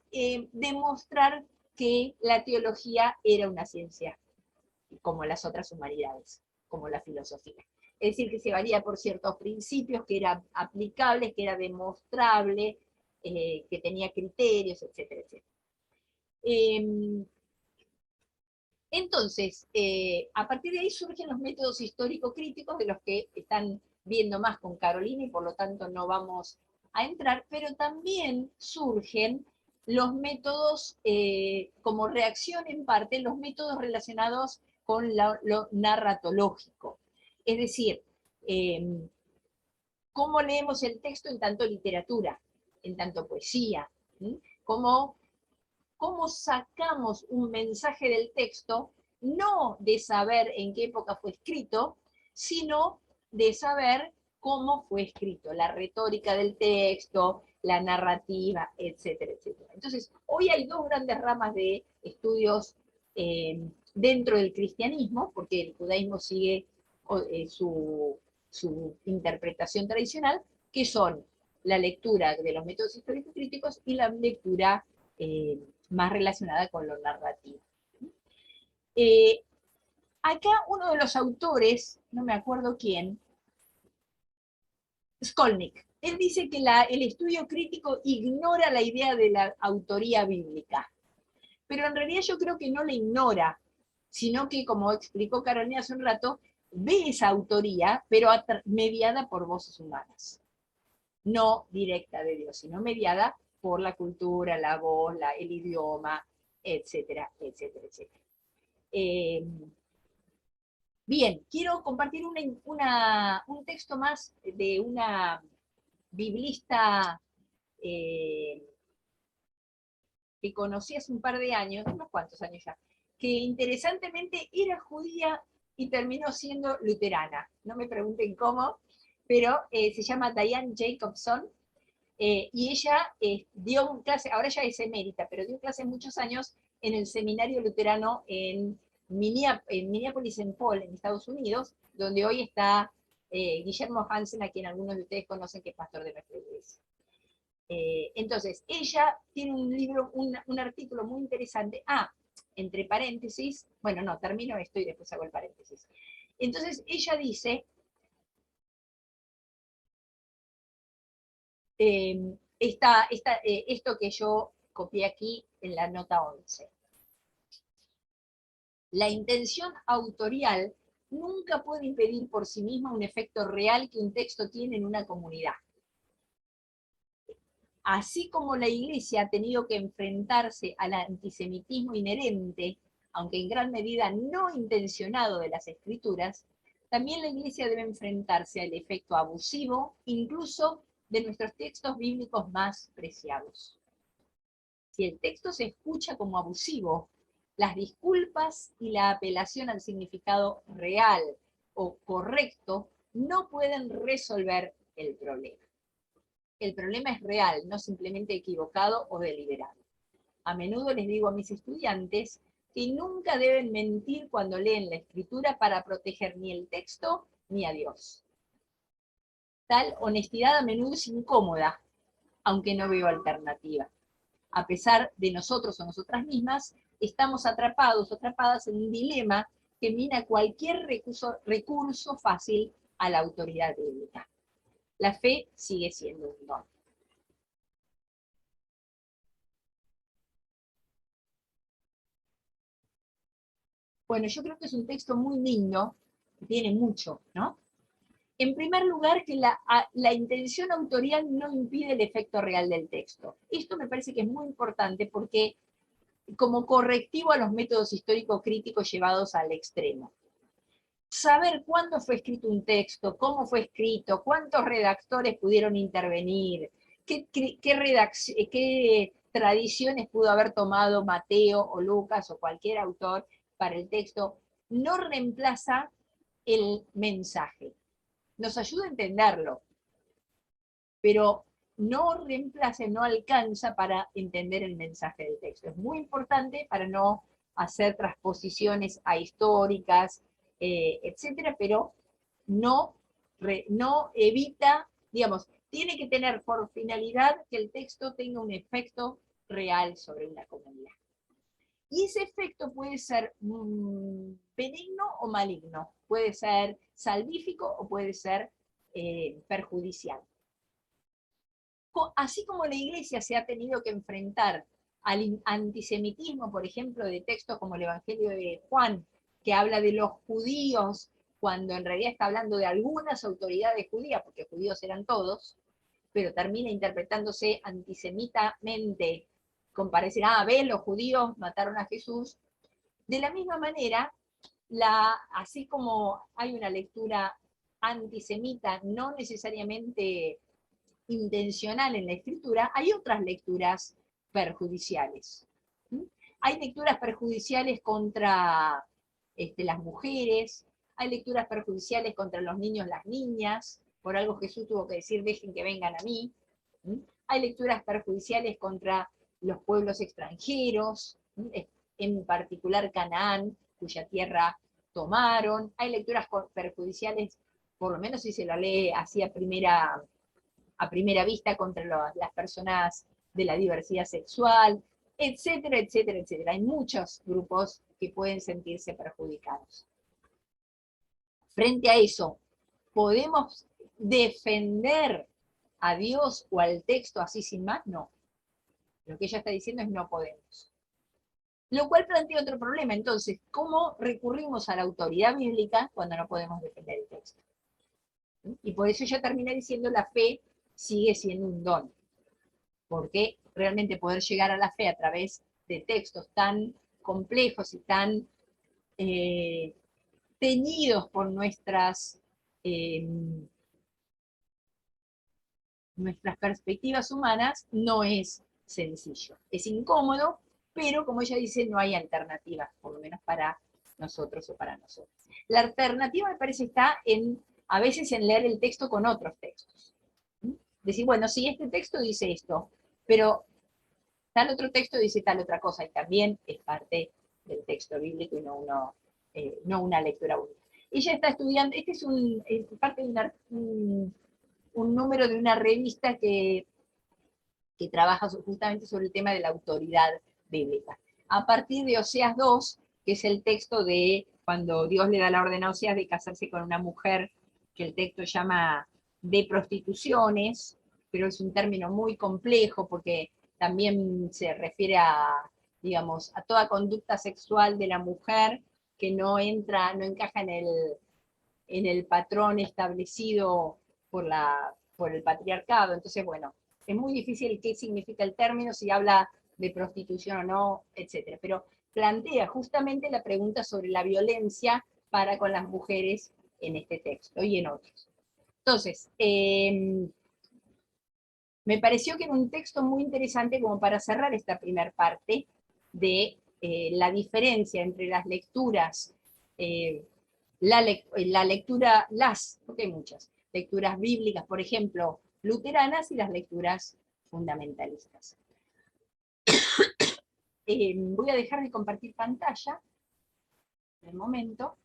demostrar que la teología era una ciencia, como las otras humanidades, como la filosofía. Es decir, que se valía por ciertos principios, que era aplicable, que era demostrable, que tenía criterios, etcétera, etcétera. Entonces, a partir de ahí surgen los métodos histórico-críticos, de los que están viendo más con Carolina, y por lo tanto no vamos a entrar, pero también surgen los métodos, como reacción en parte, los métodos relacionados con lo narratológico. Es decir, cómo leemos el texto en tanto literatura, en tanto poesía, cómo sacamos un mensaje del texto, no de saber en qué época fue escrito, sino de saber cómo fue escrito, la retórica del texto, la narrativa, etcétera, etcétera. Entonces, hoy hay dos grandes ramas de estudios dentro del cristianismo, porque el judaísmo sigue su interpretación tradicional, que son la lectura de los métodos históricos críticos y la lectura más relacionada con lo narrativo. Acá uno de los autores, no me acuerdo quién, Skolnick, él dice que el estudio crítico ignora la idea de la autoría bíblica, pero en realidad yo creo que no la ignora, sino que, como explicó Carolina hace un rato, ve esa autoría, pero mediada por voces humanas, no directa de Dios, sino mediada por la cultura, la voz, el idioma, etcétera, etcétera, etcétera. Bien, quiero compartir un texto más de una biblista que conocí hace un par de años, unos cuantos años ya, que interesantemente era judía y terminó siendo luterana. No me pregunten cómo, pero se llama Diane Jacobson, y ella dio clase, ahora ya es emérita, pero dio clase muchos años en el seminario luterano en Minneapolis, en Paul, en Estados Unidos, donde hoy está Guillermo Hansen, a quien algunos de ustedes conocen, que es pastor de nuestra iglesia. Entonces, ella tiene un libro, un artículo muy interesante, entre paréntesis, bueno, no, termino esto y después hago el paréntesis. Entonces, ella dice, esto que yo copié aquí en la nota 11. La intención autorial nunca puede impedir por sí misma un efecto real que un texto tiene en una comunidad. Así como la Iglesia ha tenido que enfrentarse al antisemitismo inherente, aunque en gran medida no intencionado, de las Escrituras, también la Iglesia debe enfrentarse al efecto abusivo, incluso de nuestros textos bíblicos más preciados. Si el texto se escucha como abusivo, las disculpas y la apelación al significado real o correcto no pueden resolver el problema. El problema es real, no simplemente equivocado o deliberado. A menudo les digo a mis estudiantes que nunca deben mentir cuando leen la Escritura para proteger ni el texto ni a Dios. Tal honestidad a menudo es incómoda, aunque no veo alternativa. A pesar de nosotros o nosotras mismas, estamos atrapados o atrapadas en un dilema que mina cualquier recurso fácil a la autoridad bíblica. La fe sigue siendo un don. Bueno, yo creo que es un texto muy lindo, que tiene mucho, ¿no? En primer lugar, que la intención autorial no impide el efecto real del texto. Esto me parece que es muy importante porque como correctivo a los métodos histórico-críticos llevados al extremo. Saber cuándo fue escrito un texto, cómo fue escrito, cuántos redactores pudieron intervenir, qué tradiciones pudo haber tomado Mateo o Lucas o cualquier autor para el texto, no reemplaza el mensaje, nos ayuda a entenderlo, pero no reemplaza, no alcanza para entender el mensaje del texto. Es muy importante para no hacer transposiciones ahistóricas, etcétera, pero no evita, digamos, tiene que tener por finalidad que el texto tenga un efecto real sobre una comunidad. Y ese efecto puede ser benigno o maligno, puede ser salvífico o puede ser perjudicial. Así como la Iglesia se ha tenido que enfrentar al antisemitismo, por ejemplo, de textos como el Evangelio de Juan, que habla de los judíos, cuando en realidad está hablando de algunas autoridades judías, porque judíos eran todos, pero termina interpretándose antisemitamente, con parecer, ven, los judíos mataron a Jesús. De la misma manera, así como hay una lectura antisemita, no necesariamente intencional en la escritura, hay otras lecturas perjudiciales. Hay lecturas perjudiciales contra las mujeres, hay lecturas perjudiciales contra los niños, las niñas, por algo Jesús tuvo que decir, dejen que vengan a mí. Hay lecturas perjudiciales contra los pueblos extranjeros, en particular Canaán, cuya tierra tomaron. Hay lecturas perjudiciales, por lo menos si se la lee así a primera vista, contra las personas de la diversidad sexual, etcétera, etcétera, etcétera. Hay muchos grupos que pueden sentirse perjudicados. Frente a eso, ¿podemos defender a Dios o al texto así sin más? No. Lo que ella está diciendo es no podemos. Lo cual plantea otro problema. Entonces, ¿cómo recurrimos a la autoridad bíblica cuando no podemos defender el texto? Y por eso ella termina diciendo la fe sigue siendo un don. Porque realmente poder llegar a la fe a través de textos tan complejos y tan teñidos por nuestras perspectivas humanas no es sencillo. Es incómodo, pero como ella dice, no hay alternativa, por lo menos para nosotros o para nosotros. La alternativa me parece está a veces en leer el texto con otros textos. Decir, bueno, sí, este texto dice esto, pero tal otro texto dice tal otra cosa, y también es parte del texto bíblico y no una lectura única. Ella está estudiando, este es parte de un número de una revista que trabaja justamente sobre el tema de la autoridad bíblica. A partir de Oseas 2, que es el texto de cuando Dios le da la orden a Oseas de casarse con una mujer, que el texto llama de prostituciones, pero es un término muy complejo porque también se refiere digamos, a toda conducta sexual de la mujer que no encaja en el patrón establecido por el patriarcado. Entonces, bueno, es muy difícil qué significa el término, si habla de prostitución o no, etc. Pero plantea justamente la pregunta sobre la violencia para con las mujeres en este texto y en otros. Entonces, me pareció que era un texto muy interesante como para cerrar esta primera parte de la diferencia entre las lecturas, porque hay muchas, lecturas bíblicas, por ejemplo, luteranas, y las lecturas fundamentalistas. Voy a dejar de compartir pantalla en el momento.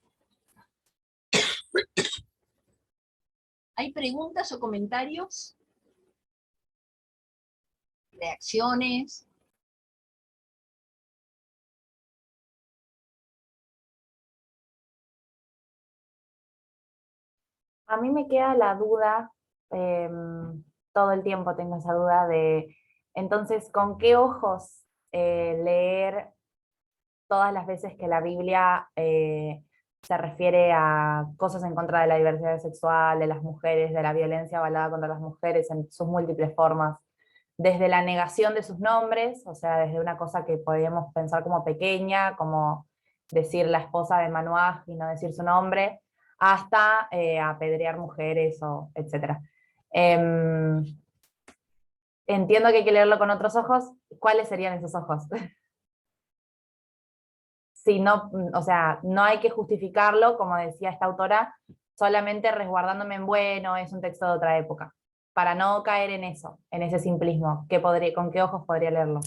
¿Hay preguntas o comentarios? ¿Reacciones? A mí me queda la duda, todo el tiempo tengo esa duda de, entonces, ¿con qué ojos leer todas las veces que la Biblia se refiere a cosas en contra de la diversidad sexual, de las mujeres, de la violencia avalada contra las mujeres en sus múltiples formas? Desde la negación de sus nombres, o sea, desde una cosa que podríamos pensar como pequeña, como decir la esposa de Manoah y no decir su nombre, hasta apedrear mujeres, etc. Entiendo que hay que leerlo con otros ojos. ¿Cuáles serían esos ojos? sí, no, o sea, no hay que justificarlo, como decía esta autora, solamente resguardándome en, bueno, es un texto de otra época, para no caer en eso, en ese simplismo, ¿con qué ojos podría leerlo?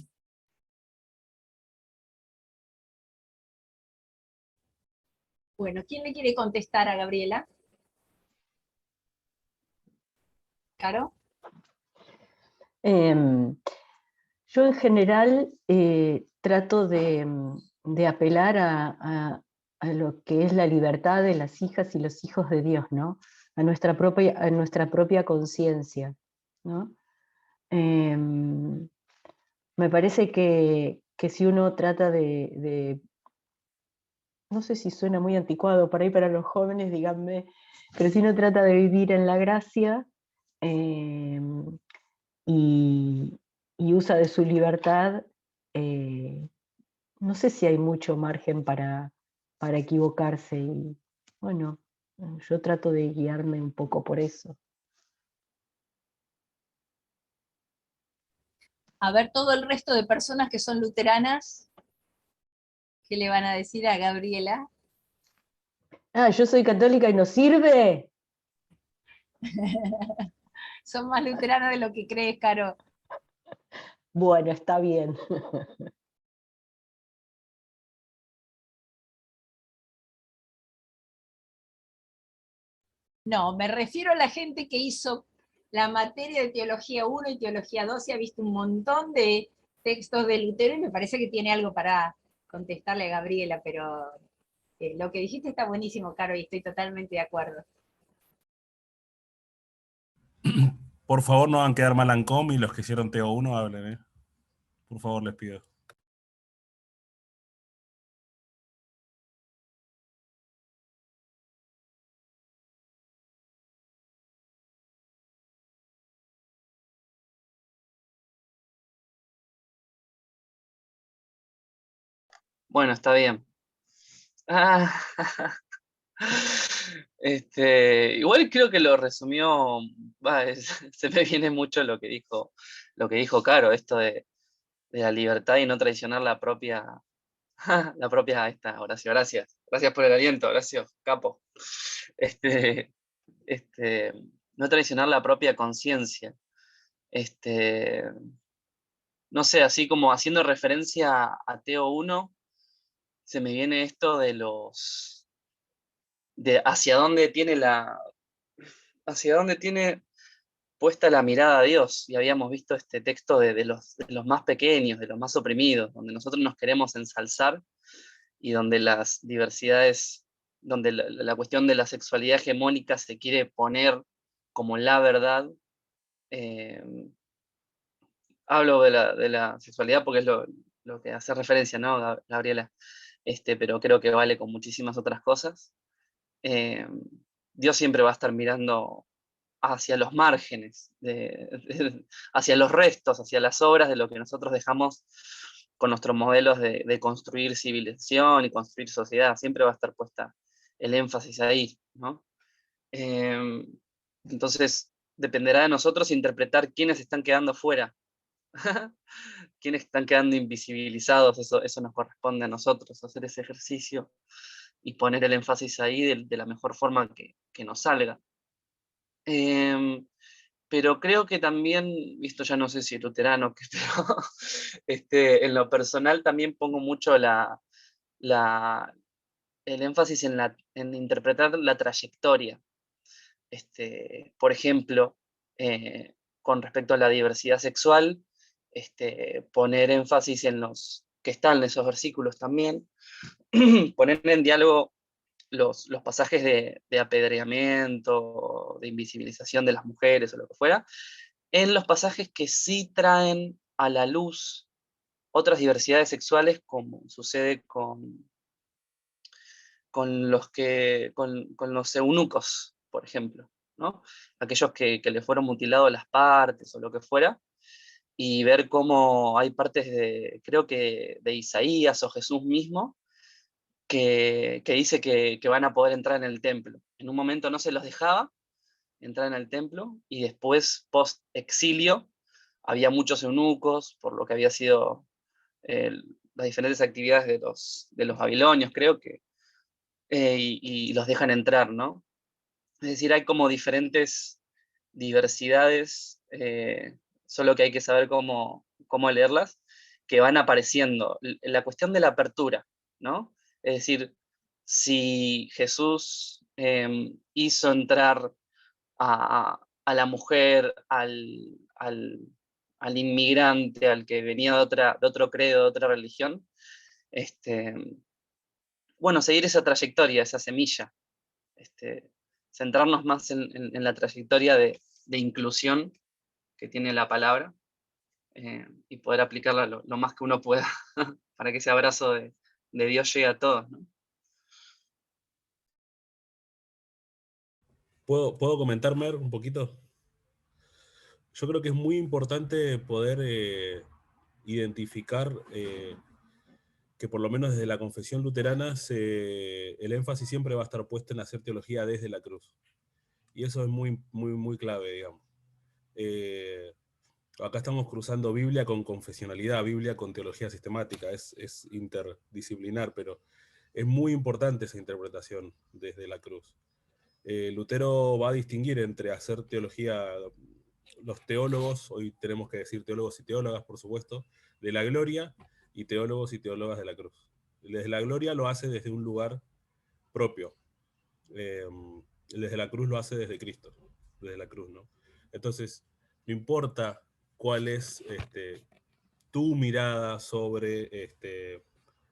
Bueno, ¿quién le quiere contestar a Gabriela? ¿Caro? Yo en general trato de apelar a lo que es la libertad de las hijas y los hijos de Dios, ¿no? A nuestra propia conciencia, ¿no? Me parece que si uno trata no sé si suena muy anticuado por ahí para los jóvenes, díganme, pero si uno trata de vivir en la gracia, eh, y, y usa de su libertad, eh, no sé si hay mucho margen para equivocarse. Y bueno, yo trato de guiarme un poco por eso. A ver, todo el resto de personas que son luteranas, ¿qué le van a decir a Gabriela? Ah, yo soy católica y no sirve. Son más luteranos de lo que crees, Caro. Bueno, está bien. No, me refiero a la gente que hizo la materia de Teología 1 y Teología 2 y ha visto un montón de textos de Lutero y me parece que tiene algo para contestarle a Gabriela, pero lo que dijiste está buenísimo, Caro, y estoy totalmente de acuerdo. Por favor, no van a quedar mal Ancom y los que hicieron TO1 hablen, ¿eh? Por favor, les pido. Bueno, está bien. Ah, igual creo que lo resumió, se me viene mucho lo que dijo Caro, esto de la libertad y no traicionar la propia, la propia esta Horacio, gracias. Gracias por el aliento, Horacio, capo. Este, este, no traicionar la propia conciencia. Este, no sé, así como haciendo referencia a Teo 1, se me viene esto de hacia dónde tiene puesta la mirada a Dios. Y habíamos visto este texto de los más pequeños, de los más oprimidos, donde nosotros nos queremos ensalzar y donde las diversidades, donde la cuestión de la sexualidad hegemónica se quiere poner como la verdad. eh, Hablo de la sexualidad porque es lo que hace referencia, ¿no, Gabriela? Pero creo que vale con muchísimas otras cosas. Eh, Dios siempre va a estar mirando hacia los márgenes, hacia los restos, hacia las obras de lo que nosotros dejamos con nuestros modelos de construir civilización y construir sociedad. Siempre va a estar puesta el énfasis ahí, ¿no? Eh, entonces, dependerá de nosotros interpretar quiénes están quedando fuera, quiénes están quedando invisibilizados. Eso nos corresponde a nosotros, hacer ese ejercicio y poner el énfasis ahí de la mejor forma que nos salga. Em, pero creo que también, esto ya no sé si luterano, pero en lo personal también pongo mucho el énfasis en interpretar la trayectoria. Por ejemplo, con respecto a la diversidad sexual, poner énfasis en los que están en esos versículos también, poner en diálogo los pasajes de apedreamiento, de invisibilización de las mujeres o lo que fuera, en los pasajes que sí traen a la luz otras diversidades sexuales, como sucede con los eunucos, por ejemplo, ¿no? Aquellos que le fueron mutilados las partes o lo que fuera, y ver cómo hay partes creo que de Isaías o Jesús mismo, que dice que van a poder entrar en el templo. En un momento no se los dejaba entrar en el templo, y después, post-exilio, había muchos eunucos, por lo que había sido las diferentes actividades de los babilonios, creo que, y los dejan entrar, ¿no? Es decir, hay como diferentes diversidades, solo que hay que saber cómo leerlas, que van apareciendo. La cuestión de la apertura, ¿no? Es decir, si Jesús hizo entrar a la mujer, al inmigrante, al que venía de otro credo, de otra religión, bueno, seguir esa trayectoria, esa semilla, centrarnos más en la trayectoria de inclusión que tiene la palabra, y poder aplicarla lo más que uno pueda para que ese abrazo de Dios llegue a todos, ¿no? ¿Puedo comentar, Mer, un poquito? Yo creo que es muy importante poder identificar que por lo menos desde la confesión luterana el énfasis siempre va a estar puesto en hacer teología desde la cruz. Y eso es muy, muy, muy clave, digamos. Acá estamos cruzando Biblia con confesionalidad, Biblia con teología sistemática, es interdisciplinar, pero es muy importante esa interpretación desde la cruz. Lutero va a distinguir entre hacer teología, los teólogos, hoy tenemos que decir teólogos y teólogas, por supuesto, de la gloria, y teólogos y teólogas de la cruz. Desde la gloria lo hace desde un lugar propio. Desde la cruz lo hace desde Cristo, desde la cruz, ¿no? Entonces, no importa cuál es tu mirada sobre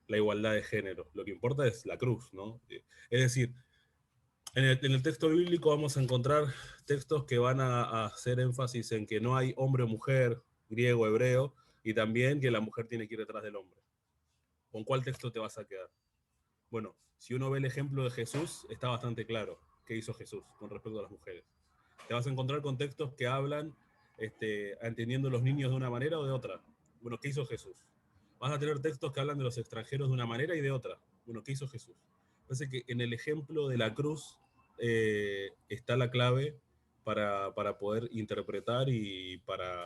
la igualdad de género, lo que importa es la cruz, ¿no? Es decir, en el texto bíblico vamos a encontrar textos que van a hacer énfasis en que no hay hombre o mujer, griego, hebreo, y también que la mujer tiene que ir detrás del hombre. ¿Con cuál texto te vas a quedar? Bueno, si uno ve el ejemplo de Jesús, está bastante claro qué hizo Jesús con respecto a las mujeres. Te vas a encontrar con textos que hablan entendiendo los niños de una manera o de otra. Bueno, ¿qué hizo Jesús? Vas a tener textos que hablan de los extranjeros de una manera y de otra. Bueno, ¿qué hizo Jesús? Parece que en el ejemplo de la cruz está la clave para poder interpretar y para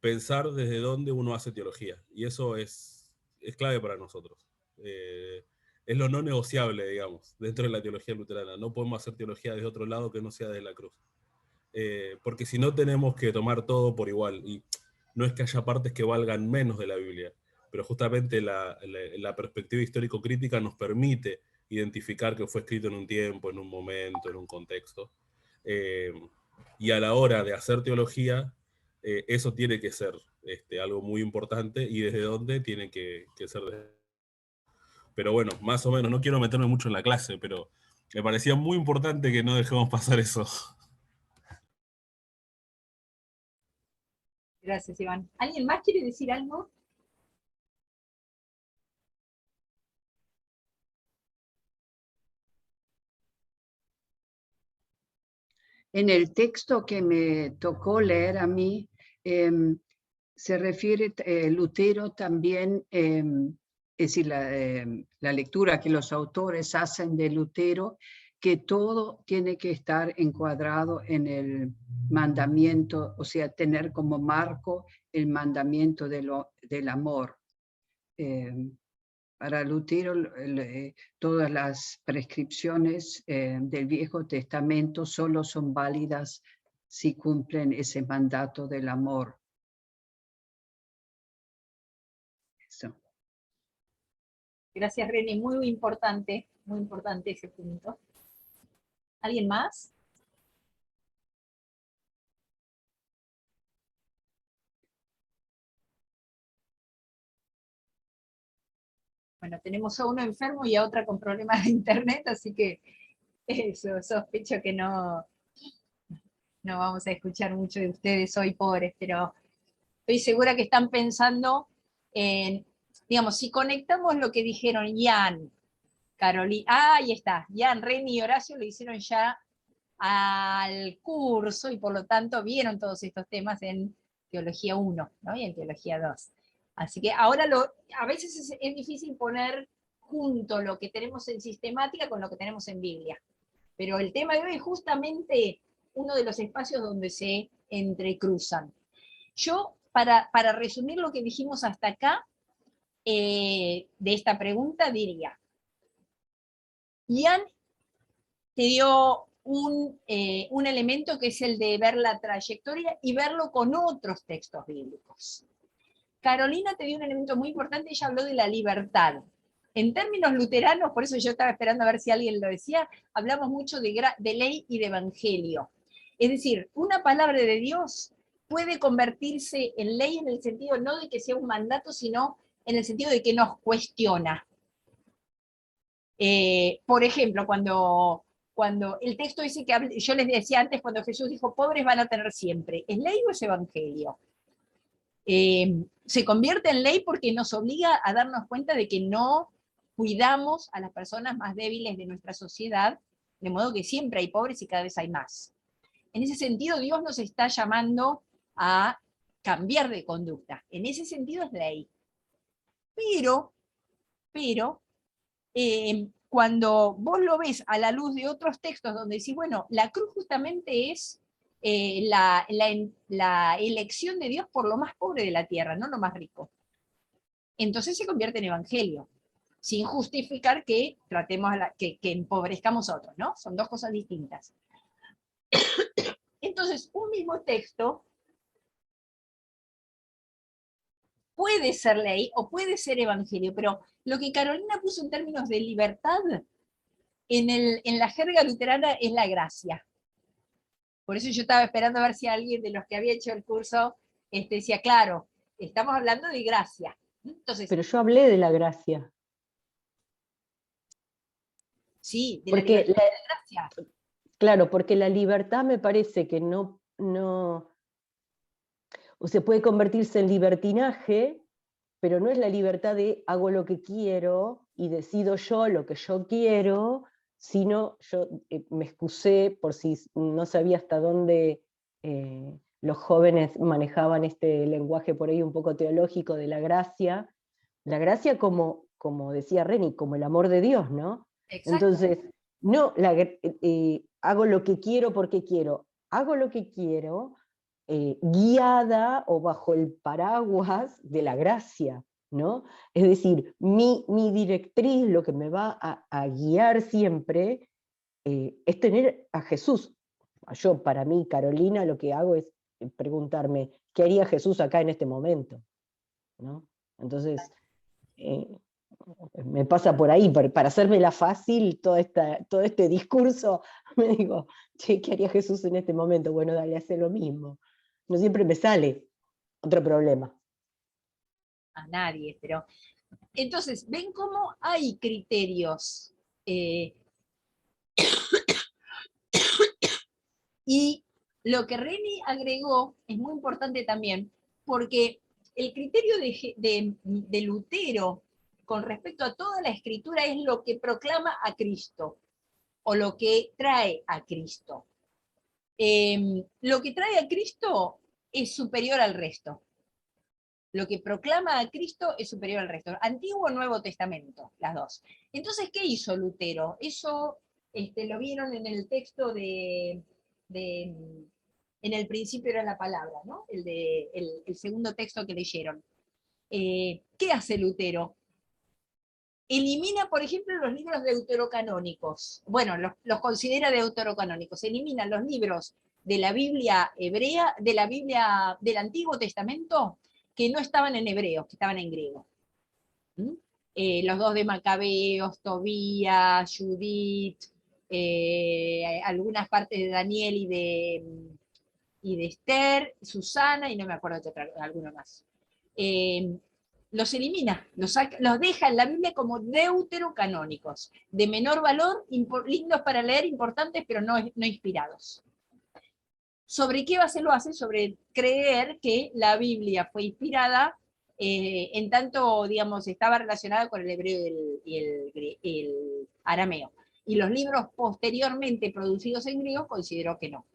pensar desde dónde uno hace teología. Y eso es clave para nosotros. Es lo no negociable, digamos, dentro de la teología luterana. No podemos hacer teología desde otro lado que no sea de la cruz. Porque si no tenemos que tomar todo por igual. Y no es que haya partes que valgan menos de la Biblia, pero justamente la perspectiva histórico-crítica nos permite identificar que fue escrito en un tiempo, en un momento, en un contexto. Y a la hora de hacer teología, eso tiene que ser algo muy importante, y desde dónde tiene que ser. Pero bueno, más o menos, no quiero meterme mucho en la clase, pero me parecía muy importante que no dejemos pasar eso. Gracias, Iván. ¿Alguien más quiere decir algo? En el texto que me tocó leer a mí, se refiere Lutero también, es decir, la lectura que los autores hacen de Lutero, que todo tiene que estar encuadrado en el mandamiento, o sea, tener como marco el mandamiento del amor. Para Lutero, todas las prescripciones del Viejo Testamento solo son válidas si cumplen ese mandato del amor. Eso. Gracias, René. Muy importante ese punto. ¿Alguien más? Bueno, tenemos a uno enfermo y a otra con problemas de internet, así que eso, sospecho que no vamos a escuchar mucho de ustedes hoy, pobres, pero estoy segura que están pensando en, digamos, si conectamos lo que dijeron Ian, Carolina, ahí está, Ian, Reni y Horacio lo hicieron ya al curso y por lo tanto vieron todos estos temas en Teología 1, ¿no? Y en Teología 2. Así que ahora a veces es difícil poner junto lo que tenemos en sistemática con lo que tenemos en Biblia. Pero el tema de hoy es justamente uno de los espacios donde se entrecruzan. Yo, para resumir lo que dijimos hasta acá, de esta pregunta diría, Ian te dio un elemento que es el de ver la trayectoria y verlo con otros textos bíblicos. Carolina te dio un elemento muy importante, ella habló de la libertad. En términos luteranos, por eso yo estaba esperando a ver si alguien lo decía, hablamos mucho de ley y de evangelio. Es decir, una palabra de Dios puede convertirse en ley en el sentido no de que sea un mandato, sino en el sentido de que nos cuestiona. Por ejemplo, cuando el texto dice que yo les decía antes, cuando Jesús dijo, pobres van a tener siempre, ¿es ley o es evangelio? Se convierte en ley porque nos obliga a darnos cuenta de que no cuidamos a las personas más débiles de nuestra sociedad, de modo que siempre hay pobres y cada vez hay más. En ese sentido, Dios nos está llamando a cambiar de conducta. En ese sentido es ley. Pero cuando vos lo ves a la luz de otros textos donde decís, bueno, la cruz justamente es la elección de Dios por lo más pobre de la tierra, no lo más rico. Entonces se convierte en evangelio, sin justificar que tratemos que empobrezcamos a otros, ¿no? Son dos cosas distintas. Entonces, un mismo texto puede ser ley o puede ser evangelio, pero lo que Carolina puso en términos de libertad en la jerga luterana es la gracia. Por eso yo estaba esperando a ver si alguien de los que había hecho el curso decía, claro, estamos hablando de gracia. Entonces, pero yo hablé de la gracia. Sí, de porque la libertad de la gracia. Claro, porque la libertad me parece que no o se puede convertirse en libertinaje, pero no es la libertad de hago lo que quiero y decido yo lo que yo quiero, sino yo me excusé por si no sabía hasta dónde los jóvenes manejaban este lenguaje por ahí un poco teológico de la gracia como decía Reni, como el amor de Dios, ¿no? Exacto. Entonces, no hago lo que quiero porque quiero, hago lo que quiero guiada o bajo el paraguas de la gracia, ¿no? Es decir, mi directriz, lo que me va a guiar siempre, es tener a Jesús. Yo, para mí, Carolina, lo que hago es preguntarme, ¿qué haría Jesús acá en este momento? ¿No? Entonces, me pasa por ahí, para hacérmela fácil, todo este discurso, me digo, che, ¿qué haría Jesús en este momento? Bueno, dale, hace lo mismo. No siempre me sale, otro problema. A nadie, pero... Entonces, ¿ven cómo hay criterios? Y lo que Reni agregó es muy importante también, porque el criterio de Lutero con respecto a toda la escritura es lo que proclama a Cristo, o lo que trae a Cristo. Lo que trae a Cristo es superior al resto. Lo que proclama a Cristo es superior al resto. Antiguo o Nuevo Testamento, las dos. Entonces, ¿qué hizo Lutero? Eso lo vieron en el texto en el principio era la palabra, ¿no? El segundo texto que leyeron. ¿Qué hace Lutero? Elimina, por ejemplo, los libros deuterocanónicos. Bueno, los considera deuterocanónicos. Elimina los libros de la Biblia hebrea, de la Biblia del Antiguo Testamento, que no estaban en hebreo, que estaban en griego. Los dos de Macabeos, Tobías, Judith, algunas partes de Daniel y de Esther, Susana, y no me acuerdo de alguno más. Los elimina, los deja en la Biblia como deuterocanónicos, de menor valor, lindos para leer, importantes, pero no inspirados. ¿Sobre qué base lo hace? Sobre creer que la Biblia fue inspirada, en tanto, digamos, estaba relacionada con el hebreo y el arameo. Y los libros posteriormente producidos en griego consideró que no.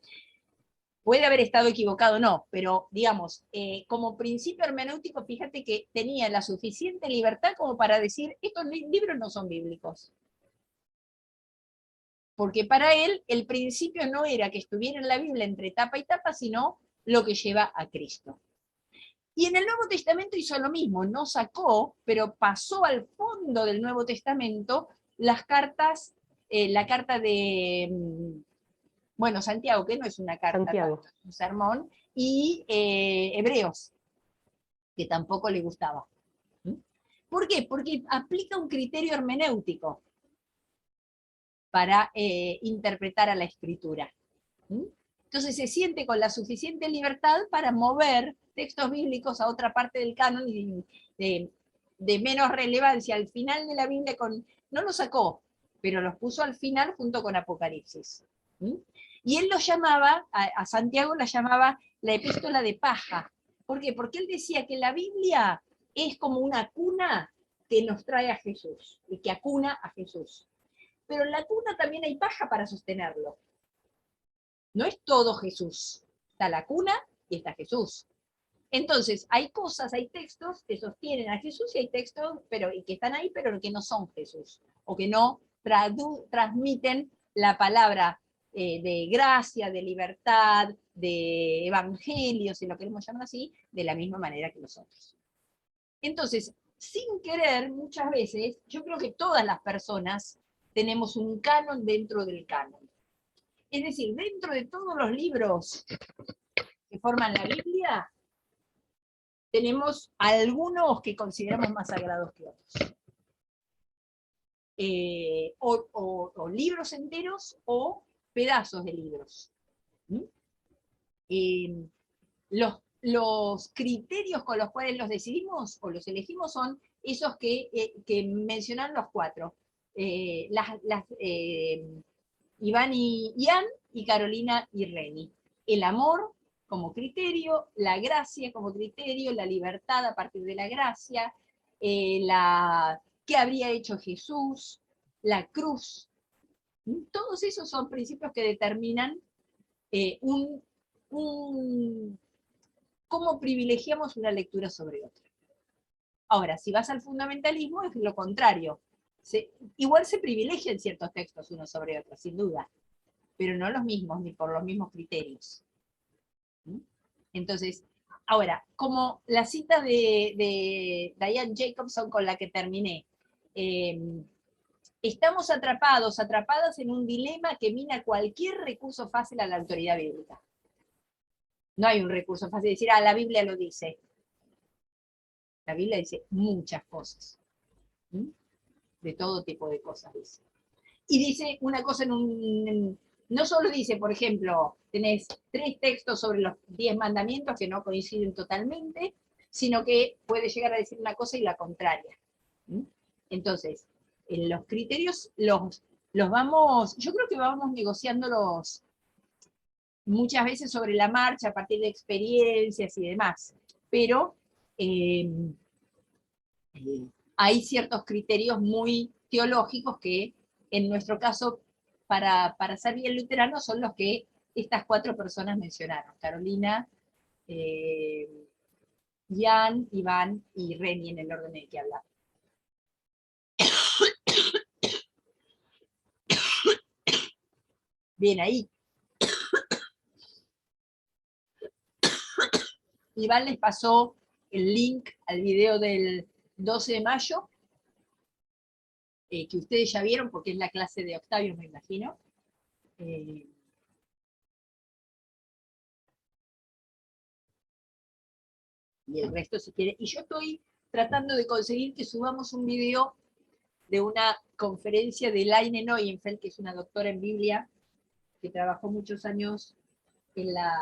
Puede haber estado equivocado o no, pero digamos, como principio hermenéutico, fíjate que tenía la suficiente libertad como para decir, estos libros no son bíblicos. Porque para él el principio no era que estuviera en la Biblia entre tapa y tapa, sino lo que lleva a Cristo. Y en el Nuevo Testamento hizo lo mismo, no sacó, pero pasó al fondo del Nuevo Testamento las cartas, la carta de, bueno, Santiago, que no es una carta, Santiago. es un sermón, y Hebreos, que tampoco le gustaba. ¿Por qué? Porque aplica un criterio hermenéutico para interpretar a la Escritura. Entonces se siente con la suficiente libertad para mover textos bíblicos a otra parte del canon y de menos relevancia al final de la Biblia, no los sacó, pero los puso al final junto con Apocalipsis. Y él lo llamaba, a Santiago la llamaba la epístola de paja. ¿Por qué? Porque él decía que la Biblia es como una cuna que nos trae a Jesús, y que acuna a Jesús. Pero en la cuna también hay paja para sostenerlo. No es todo Jesús. Está la cuna y está Jesús. Entonces, hay cosas, hay textos que sostienen a Jesús y hay textos y que están ahí, pero que no son Jesús, o que no transmiten la palabra de gracia, de libertad, de evangelio, si lo queremos llamar así, de la misma manera que los otros. Entonces, sin querer, muchas veces, yo creo que todas las personas tenemos un canon dentro del canon. Es decir, dentro de todos los libros que forman la Biblia, tenemos algunos que consideramos más sagrados que otros. O libros enteros o pedazos de libros. Los criterios con los cuales los decidimos o los elegimos son esos que mencionan los cuatro. Iván y Ian, y Carolina y Reni. El amor como criterio, la gracia como criterio, la libertad a partir de la gracia, qué habría hecho Jesús, la cruz. Todos esos son principios que determinan cómo privilegiamos una lectura sobre otra. Ahora, si vas al fundamentalismo, es lo contrario. Igual se privilegian ciertos textos unos sobre otros, sin duda, pero no los mismos, ni por los mismos criterios. Entonces, ahora, como la cita de Diane Jacobson con la que terminé, estamos atrapadas en un dilema que mina cualquier recurso fácil a la autoridad bíblica. No hay un recurso fácil de decir, la Biblia lo dice. La Biblia dice muchas cosas. De todo tipo de cosas dice. Y dice una cosa no solo dice, por ejemplo, tenés 3 textos sobre los 10 mandamientos que no coinciden totalmente, sino que puede llegar a decir una cosa y la contraria. Entonces, los criterios los vamos, yo creo que vamos negociándolos muchas veces sobre la marcha, a partir de experiencias y demás, pero hay ciertos criterios muy teológicos que, en nuestro caso, para ser bien luteranos, son los que estas 4 personas mencionaron: Carolina, Jan, Iván y Reni, en el orden en el que hablamos. Bien, ahí. Iván les pasó el link al video del 12 de mayo, que ustedes ya vieron porque es la clase de Octavio, me imagino. Y el resto si quiere. Y yo estoy tratando de conseguir que subamos un video de una conferencia de Laine Neuenfeld, que es una doctora en Biblia, que trabajó muchos años en la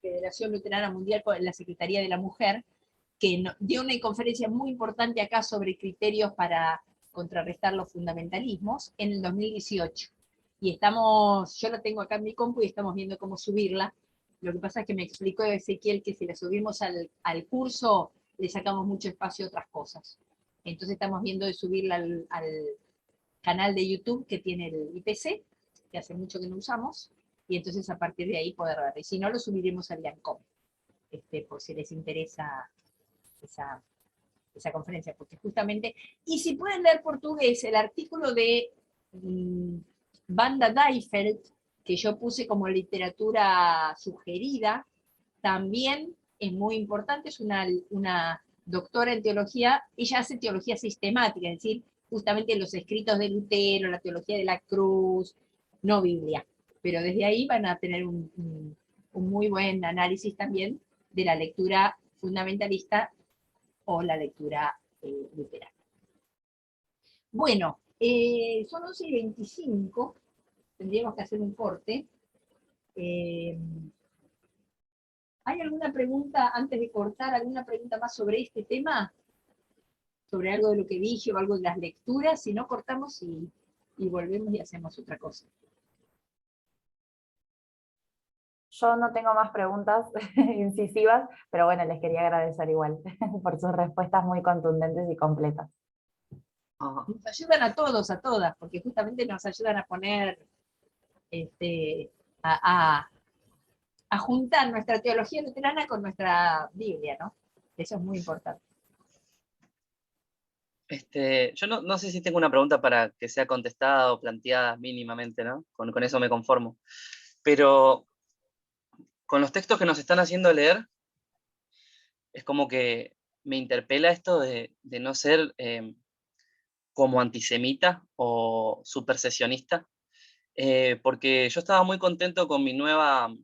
Federación Luterana Mundial, en la Secretaría de la Mujer, que dio una conferencia muy importante acá sobre criterios para contrarrestar los fundamentalismos en el 2018. Y yo la tengo acá en mi compu y estamos viendo cómo subirla. Lo que pasa es que me explicó Ezequiel que si la subimos al curso, le sacamos mucho espacio a otras cosas. Entonces estamos viendo de subirla al canal de YouTube que tiene el IPC, que hace mucho que no usamos, y entonces a partir de ahí poder ver. Y si no, lo subiremos al IANCOM, por si les interesa esa conferencia, porque justamente, y si pueden leer portugués, el artículo de Wanda Dijfeld, que yo puse como literatura sugerida, también es muy importante, es una doctora en teología, ella hace teología sistemática, es decir, justamente los escritos de Lutero, la teología de la cruz, no Biblia, pero desde ahí van a tener un muy buen análisis también de la lectura fundamentalista o la lectura luterana. Bueno, son 11:25, tendríamos que hacer un corte. ¿Hay alguna pregunta, antes de cortar, alguna pregunta más sobre este tema? ¿Sobre algo de lo que dije o algo de las lecturas? Si no, cortamos y volvemos y hacemos otra cosa. Yo no tengo más preguntas incisivas, pero bueno, les quería agradecer igual por sus respuestas muy contundentes y completas. Nos ayudan a todos, a todas, porque justamente nos ayudan a poner, a juntar nuestra teología luterana con nuestra Biblia, ¿no? Eso es muy importante. Yo no sé si tengo una pregunta para que sea contestada o planteada mínimamente, ¿no? Con eso me conformo. Pero con los textos que nos están haciendo leer, es como que me interpela esto de no ser como antisemita o supersesionista, porque yo estaba muy contento con mi nueva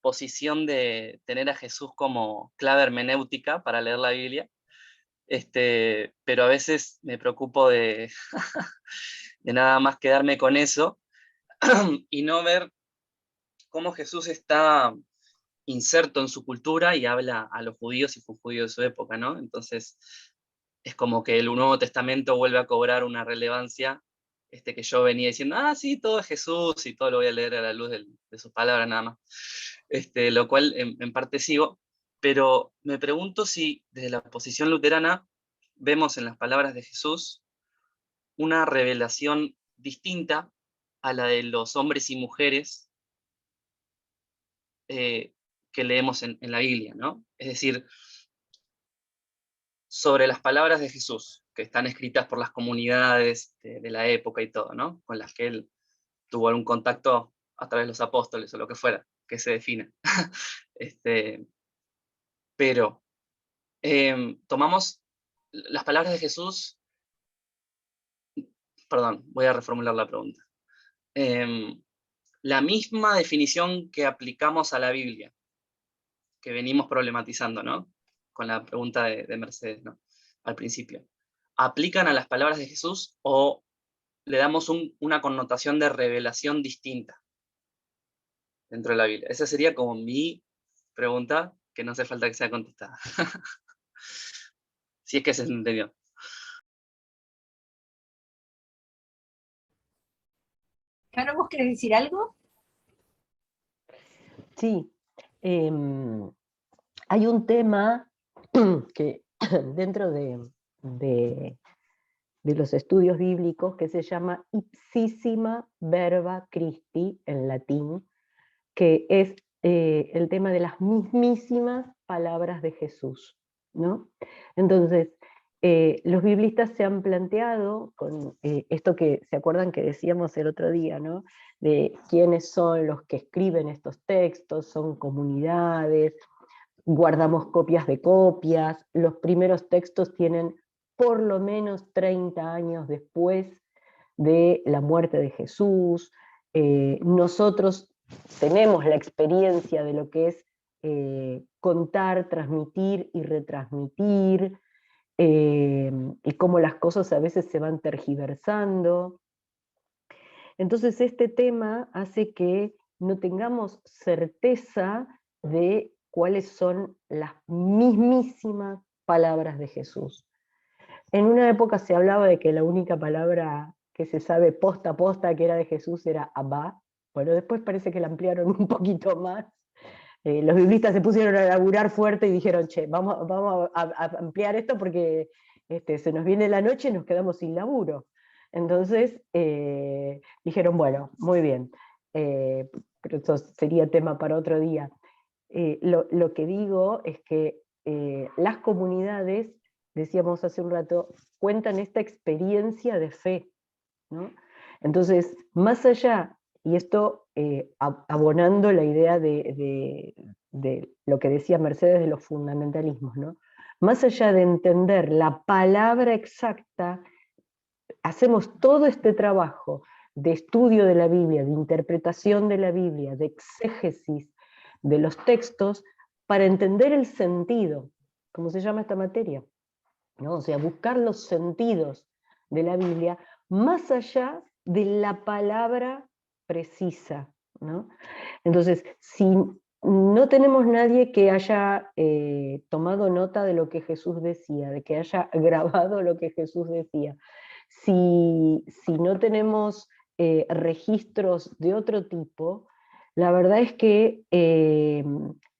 posición de tener a Jesús como clave hermenéutica para leer la Biblia, pero a veces me preocupo de, de nada más quedarme con eso y no ver cómo Jesús está inserto en su cultura y habla a los judíos y fue judío de su época, ¿no? Entonces es como que el Nuevo Testamento vuelve a cobrar una relevancia, que yo venía diciendo, sí, todo es Jesús y todo lo voy a leer a la luz de sus palabras nada más. Lo cual en parte sigo, pero me pregunto si desde la posición luterana vemos en las palabras de Jesús una revelación distinta a la de los hombres y mujeres que leemos en la Biblia, ¿no? Es decir, sobre las palabras de Jesús, que están escritas por las comunidades de la época y todo, ¿no? Con las que él tuvo algún contacto a través de los apóstoles o lo que fuera, que se defina. Pero tomamos las palabras de Jesús, perdón, voy a reformular la pregunta. La misma definición que aplicamos a la Biblia, que venimos problematizando, ¿no? Con la pregunta de Mercedes, ¿no? Al principio. ¿Aplican a las palabras de Jesús o le damos una connotación de revelación distinta dentro de la Biblia? Esa sería como mi pregunta, que no hace falta que sea contestada. Si es que se entendió. Caro, ¿vos querés decir algo? Sí, hay un tema que dentro de los estudios bíblicos que se llama ipsissima verba Christi en latín, que es el tema de las mismísimas palabras de Jesús, ¿no? Entonces, los biblistas se han planteado con esto que, ¿se acuerdan que decíamos el otro día, ¿no? De quiénes son los que escriben estos textos, son comunidades, guardamos copias de copias, los primeros textos tienen por lo menos 30 años después de la muerte de Jesús, nosotros tenemos la experiencia de lo que es contar, transmitir y retransmitir, y cómo las cosas a veces se van tergiversando. Entonces este tema hace que no tengamos certeza de cuáles son las mismísimas palabras de Jesús. En una época se hablaba de que la única palabra que se sabe posta a posta que era de Jesús era Abba. Bueno, después parece que la ampliaron un poquito más. Los biblistas se pusieron a laburar fuerte y dijeron, che, vamos a ampliar esto porque se nos viene la noche y nos quedamos sin laburo. Entonces dijeron, bueno, muy bien, pero eso sería tema para otro día. Lo que digo es que las comunidades, decíamos hace un rato, cuentan esta experiencia de fe, ¿no? Entonces, más allá, y esto abonando la idea de de lo que decía Mercedes de los fundamentalismos, ¿no? Más allá de entender la palabra exacta, hacemos todo este trabajo de estudio de la Biblia, de interpretación de la Biblia, de exégesis de los textos, para entender el sentido, como se llama esta materia, ¿no? O sea, buscar los sentidos de la Biblia más allá de la palabra precisa, ¿no? Entonces, si no tenemos nadie que haya tomado nota de lo que Jesús decía, de que haya grabado lo que Jesús decía, si no tenemos registros de otro tipo, la verdad es que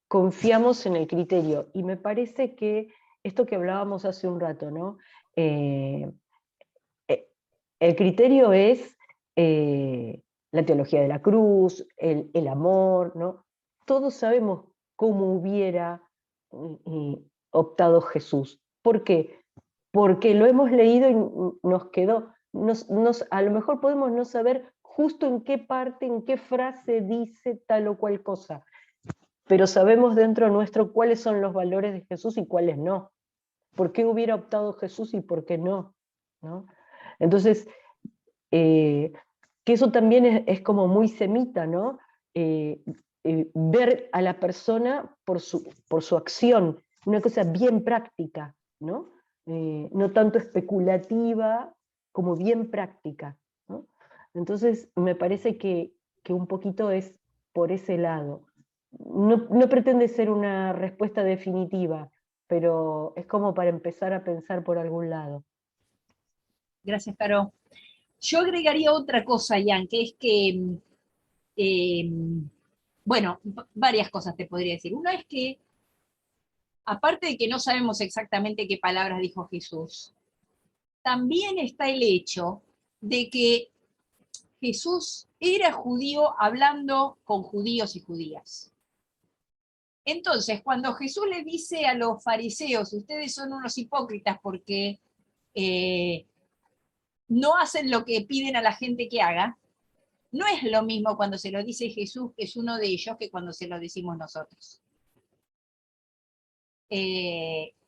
confiamos en el criterio. Y me parece que esto que hablábamos hace un rato, ¿no? El criterio es la teología de la cruz, el amor, ¿no? Todos sabemos cómo hubiera optado Jesús. ¿Por qué? Porque lo hemos leído y nos quedó, a lo mejor podemos no saber justo en qué parte, en qué frase dice tal o cual cosa, pero sabemos dentro nuestro cuáles son los valores de Jesús y cuáles no. ¿Por qué hubiera optado Jesús y por qué no? ¿No? Entonces, que eso también es como muy semita, ¿no? Ver a la persona por su acción, una cosa bien práctica, ¿no? No tanto especulativa como bien práctica, ¿no? Entonces me parece que un poquito es por ese lado. No pretende ser una respuesta definitiva, pero es como para empezar a pensar por algún lado. Gracias, Caro. Yo agregaría otra cosa, Ian, que es que, bueno, varias cosas te podría decir. Una es que, aparte de que no sabemos exactamente qué palabras dijo Jesús, también está el hecho de que Jesús era judío hablando con judíos y judías. Entonces, cuando Jesús le dice a los fariseos, ustedes son unos hipócritas porque no hacen lo que piden a la gente que haga, no es lo mismo cuando se lo dice Jesús, que es uno de ellos, que cuando se lo decimos nosotros.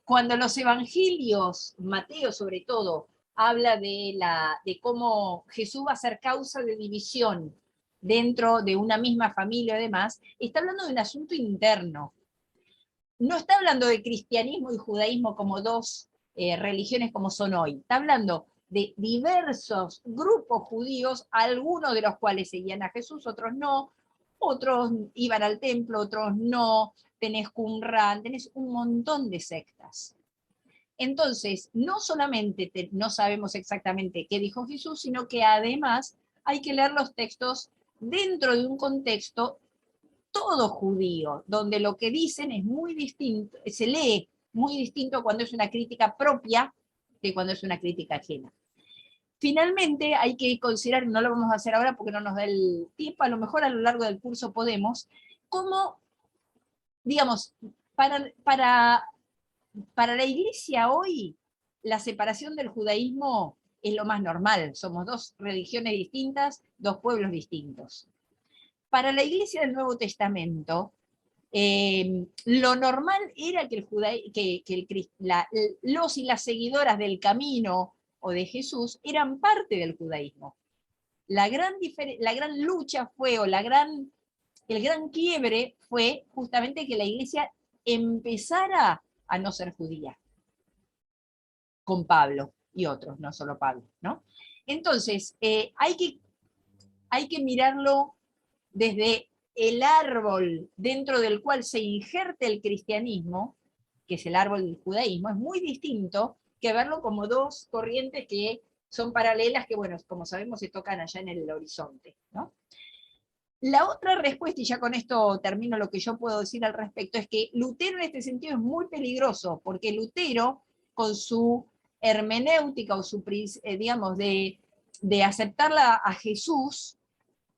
Cuando los evangelios, Mateo sobre todo, habla de cómo Jesús va a ser causa de división dentro de una misma familia y demás, está hablando de un asunto interno. No está hablando de cristianismo y judaísmo como dos religiones como son hoy. Está hablando de diversos grupos judíos, algunos de los cuales seguían a Jesús, otros no, otros iban al templo, otros no, tenés Qumran, tenés un montón de sectas. Entonces, no solamente no sabemos exactamente qué dijo Jesús, sino que además hay que leer los textos dentro de un contexto todo judío, donde lo que dicen es muy distinto, se lee muy distinto cuando es una crítica propia que cuando es una crítica ajena. Finalmente, hay que considerar, no lo vamos a hacer ahora porque no nos da el tiempo, a lo mejor a lo largo del curso podemos, cómo, digamos, para la Iglesia hoy, la separación del judaísmo es lo más normal. Somos dos religiones distintas, dos pueblos distintos. Para la Iglesia del Nuevo Testamento, lo normal era que los y las seguidoras del camino o de Jesús eran parte del judaísmo. La gran lucha fue, o el gran quiebre fue justamente que la Iglesia empezara a no ser judía, con Pablo y otros, no solo Pablo, ¿no? Entonces, hay que mirarlo desde el árbol dentro del cual se injerte el cristianismo, que es el árbol del judaísmo, es muy distinto que verlo como dos corrientes que son paralelas, que, bueno, como sabemos, se tocan allá en el horizonte, ¿no? La otra respuesta, y ya con esto termino lo que yo puedo decir al respecto, es que Lutero en este sentido es muy peligroso, porque Lutero, con su hermenéutica, o su, digamos, de aceptarla a Jesús,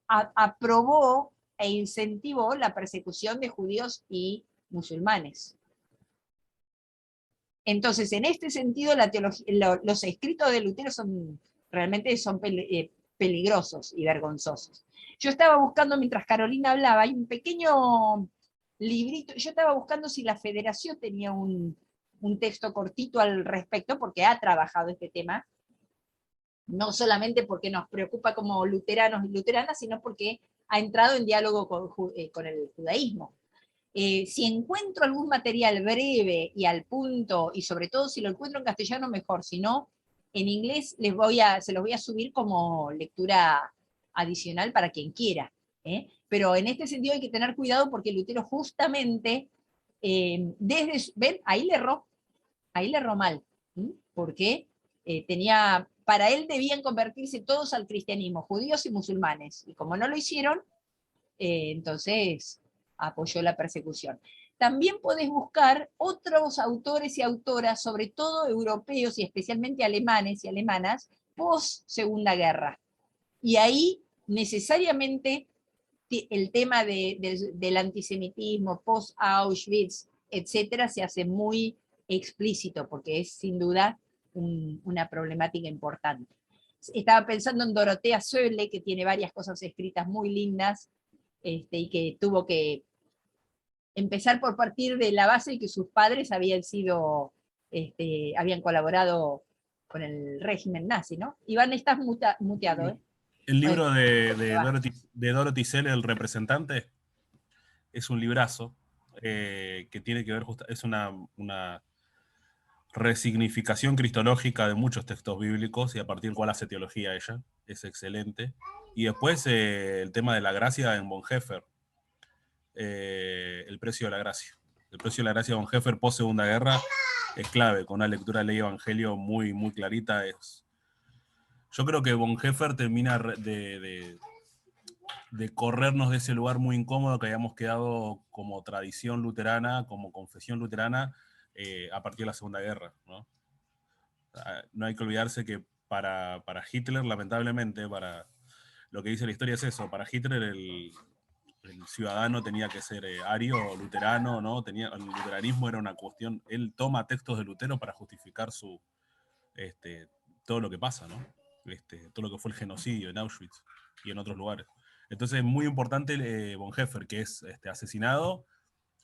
aprobó e incentivó la persecución de judíos y musulmanes. Entonces, en este sentido, los escritos de Lutero realmente son peligrosos y vergonzosos. Yo estaba buscando, mientras Carolina hablaba, hay un pequeño librito. Yo estaba buscando si la Federación tenía un texto cortito al respecto, porque ha trabajado este tema, no solamente porque nos preocupa como luteranos y luteranas, sino porque ha entrado en diálogo con el judaísmo. Si encuentro algún material breve y al punto, y sobre todo si lo encuentro en castellano mejor, si no, en inglés se los voy a subir como lectura adicional para quien quiera. Pero en este sentido hay que tener cuidado porque Lutero justamente, ¿ven? Ahí le erró mal, porque para él debían convertirse todos al cristianismo, judíos y musulmanes, y como no lo hicieron, entonces apoyó la persecución. También podés buscar otros autores y autoras, sobre todo europeos y especialmente alemanes y alemanas, post Segunda Guerra. Y ahí necesariamente el tema del antisemitismo, post Auschwitz, etcétera, se hace muy explícito, porque es sin duda una problemática importante. Estaba pensando en Dorotea Sölle, que tiene varias cosas escritas muy lindas, y que tuvo que empezar por partir de la base de que sus padres habían colaborado con el régimen nazi, ¿no? Iván, estás muteado, ¿eh? El libro de va. Dorothy Selle, El representante, es un librazo que tiene que ver, es una resignificación cristológica de muchos textos bíblicos y a partir del cual hace teología ella. Es excelente. Y después el tema de la gracia en Bonhoeffer, el precio de la gracia. El precio de la gracia de Bonhoeffer post Segunda Guerra es clave, con una lectura de Ley y Evangelio muy, muy clarita. Yo creo que Bonhoeffer termina de corrernos de ese lugar muy incómodo que habíamos quedado como tradición luterana, como confesión luterana, a partir de la Segunda Guerra, ¿no? No hay que olvidarse que para Hitler, lamentablemente, para lo que dice la historia es eso, para Hitler el ciudadano tenía que ser ario o luterano, ¿no? El luteranismo era una cuestión, él toma textos de Lutero para justificar todo lo que pasa, ¿no? Todo lo que fue el genocidio en Auschwitz y en otros lugares. Entonces es muy importante Bonhoeffer, que es asesinado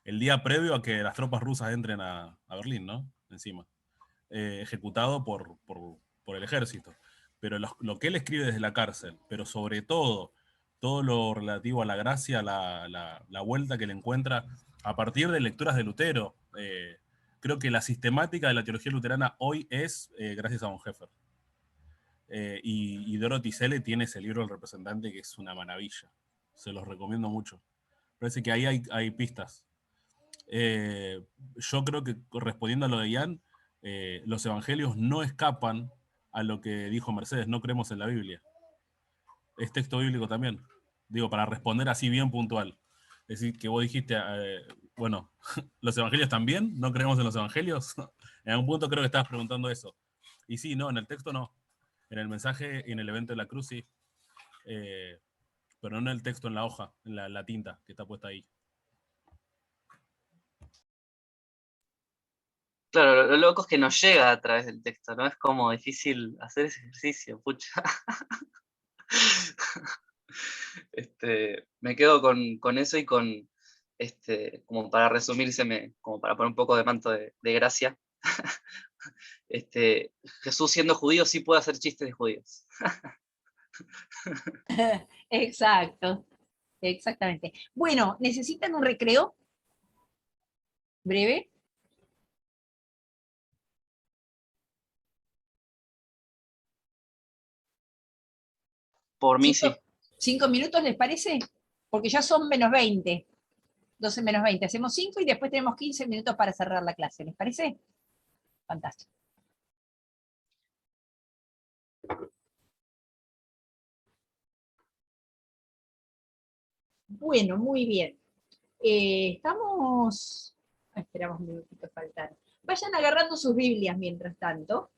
el día previo a que las tropas rusas entren a Berlín, ¿no? Encima. Ejecutado por el ejército. Pero lo que él escribe desde la cárcel, pero sobre todo lo relativo a la gracia, la vuelta que le encuentra a partir de lecturas de Lutero. Creo que la sistemática de la teología luterana hoy es gracias a Bonhoeffer. Y Dorothy Selle tiene ese libro, El representante, que es una maravilla. Se los recomiendo mucho. Parece que ahí hay pistas. Yo creo que, respondiendo a lo de Ian, los evangelios no escapan a lo que dijo Mercedes, no creemos en la Biblia. Es texto bíblico también. Digo, para responder así bien puntual. Es decir, que vos dijiste, bueno, ¿los evangelios también? ¿No creemos en los evangelios? En algún punto creo que estabas preguntando eso. Y sí, no, en el texto no. En el mensaje y en el evento de la cruz sí. Pero no en el texto, en la hoja, en la tinta que está puesta ahí. Claro, lo loco es que no llega a través del texto, ¿no? Es como difícil hacer ese ejercicio, pucha. Me quedo con eso y con, como para resumírseme, como para poner un poco de manto de gracia. Jesús siendo judío sí puede hacer chistes de judíos. Exacto, exactamente. Bueno, ¿necesitan un recreo breve? Por mí sí. 5 minutos, ¿les parece? Porque ya son -20, 12 menos 20. Hacemos 5 y después tenemos 15 minutos para cerrar la clase. ¿Les parece? Fantástico. Bueno, muy bien. Esperamos un minutito faltar. Vayan agarrando sus Biblias mientras tanto.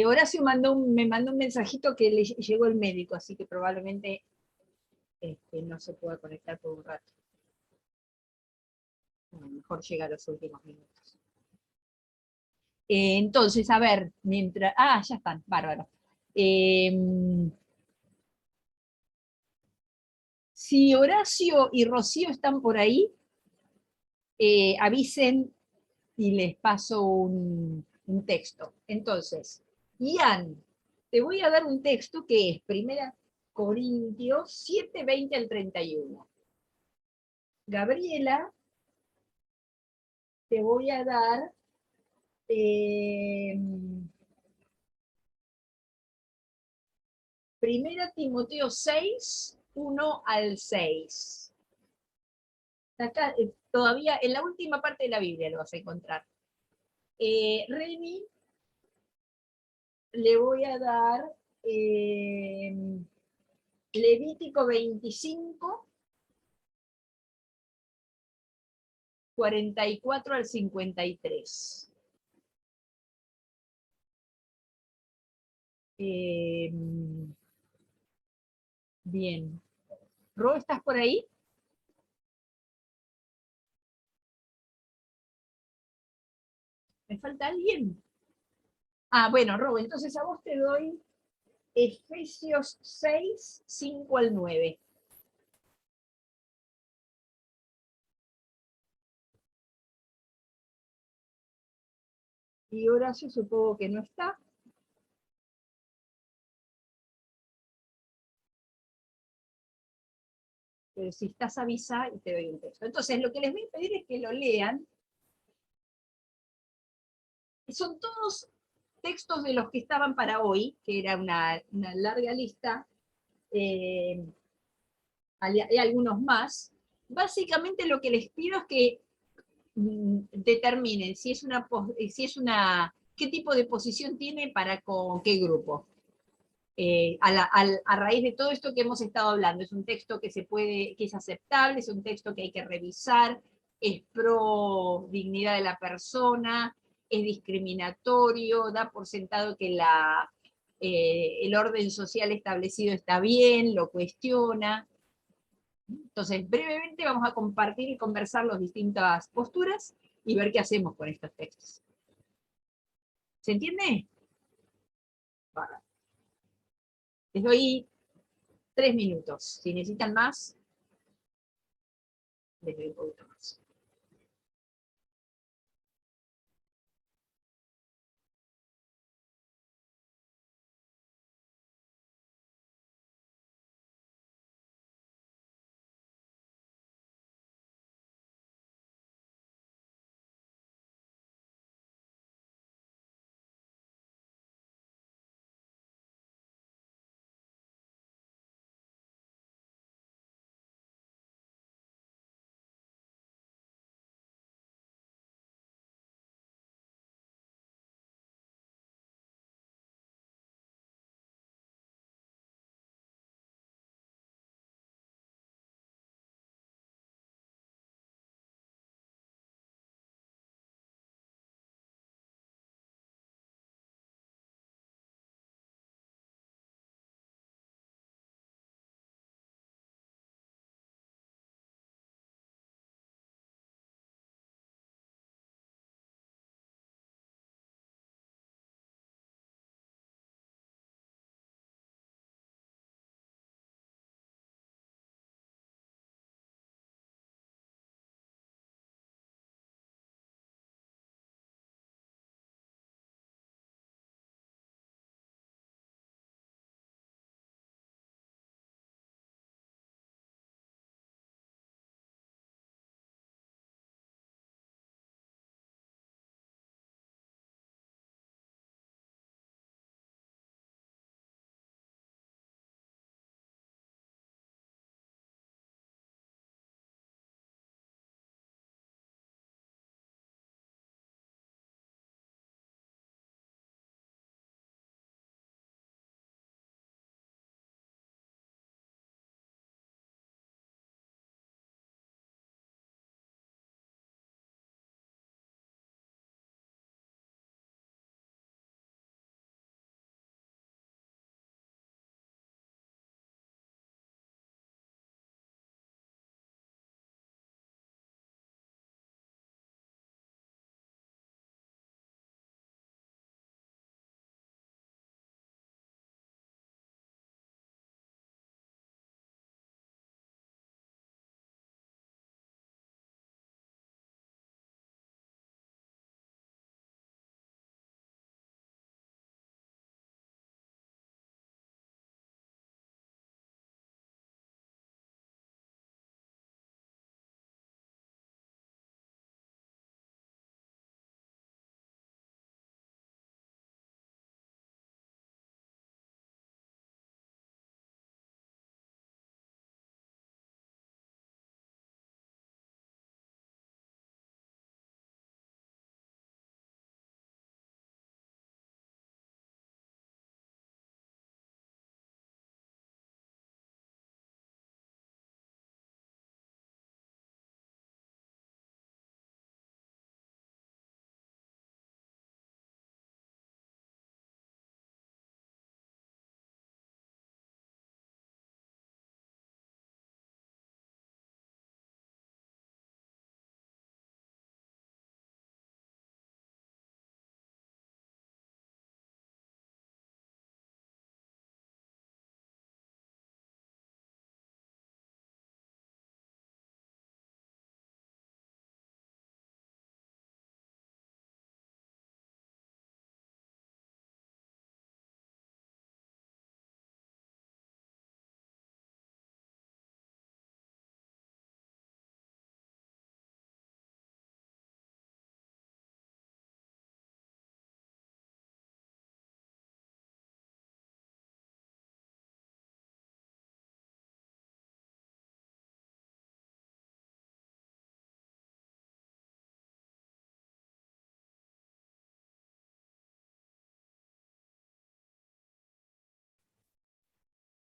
Horacio me mandó un mensajito que le llegó el médico, así que probablemente no se pueda conectar por un rato. Bueno, mejor llega a los últimos minutos. Entonces, a ver, mientras... ya están, bárbaro. Si Horacio y Rocío están por ahí, avisen y les paso un texto. Entonces, Ian, te voy a dar un texto que es 1 Corintios 7, 20 al 31. Gabriela, te voy a dar eh, 1 Timoteo 6, 1 al 6. Acá, todavía en la última parte de la Biblia lo vas a encontrar. Reni, le voy a dar Levítico 25, 44 al 53. Bien. ¿Ro, estás por ahí? ¿Me falta alguien? Ah, bueno, Ro, entonces a vos te doy Efesios 6, 5 al 9. Y Horacio supongo que no está. Pero si estás avisa y te doy un texto. Entonces, lo que les voy a pedir es que lo lean. Son todos textos de los que estaban para hoy, que era una larga lista. Hay algunos más. Básicamente lo que les pido es que determinen si es qué tipo de posición tiene para con qué grupo. A raíz de todo esto que hemos estado hablando, es un texto que es aceptable, es un texto que hay que revisar, es pro dignidad de la persona, es discriminatorio, da por sentado que el orden social establecido está bien, lo cuestiona. Entonces, brevemente vamos a compartir y conversar las distintas posturas y ver qué hacemos con estos textos. ¿Se entiende? Vale. Les doy 3 minutos. Si necesitan más, les doy un poquito más.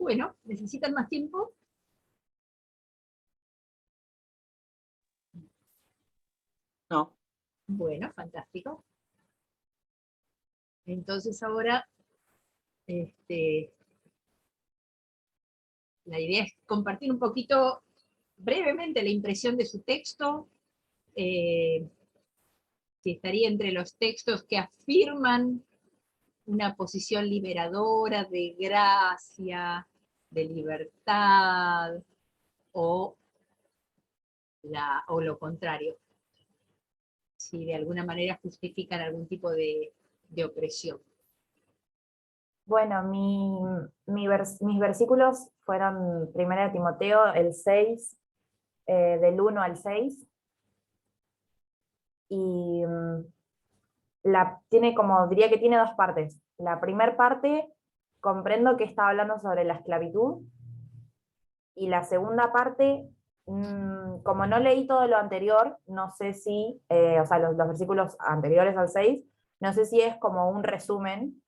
Bueno, ¿necesitan más tiempo? No. Bueno, fantástico. Entonces ahora, la idea es compartir un poquito brevemente la impresión de su texto, si estaría entre los textos que afirman una posición liberadora, de gracia, de libertad, o lo contrario, si de alguna manera justifican algún tipo de opresión. Bueno, mis versículos fueron 1 Timoteo, el 6, del 1 al 6, y diría que tiene dos partes. La primera parte, comprendo que está hablando sobre la esclavitud, y la segunda parte, como no leí todo lo anterior, no sé si, o sea, los versículos anteriores al 6, no sé si es como un resumen,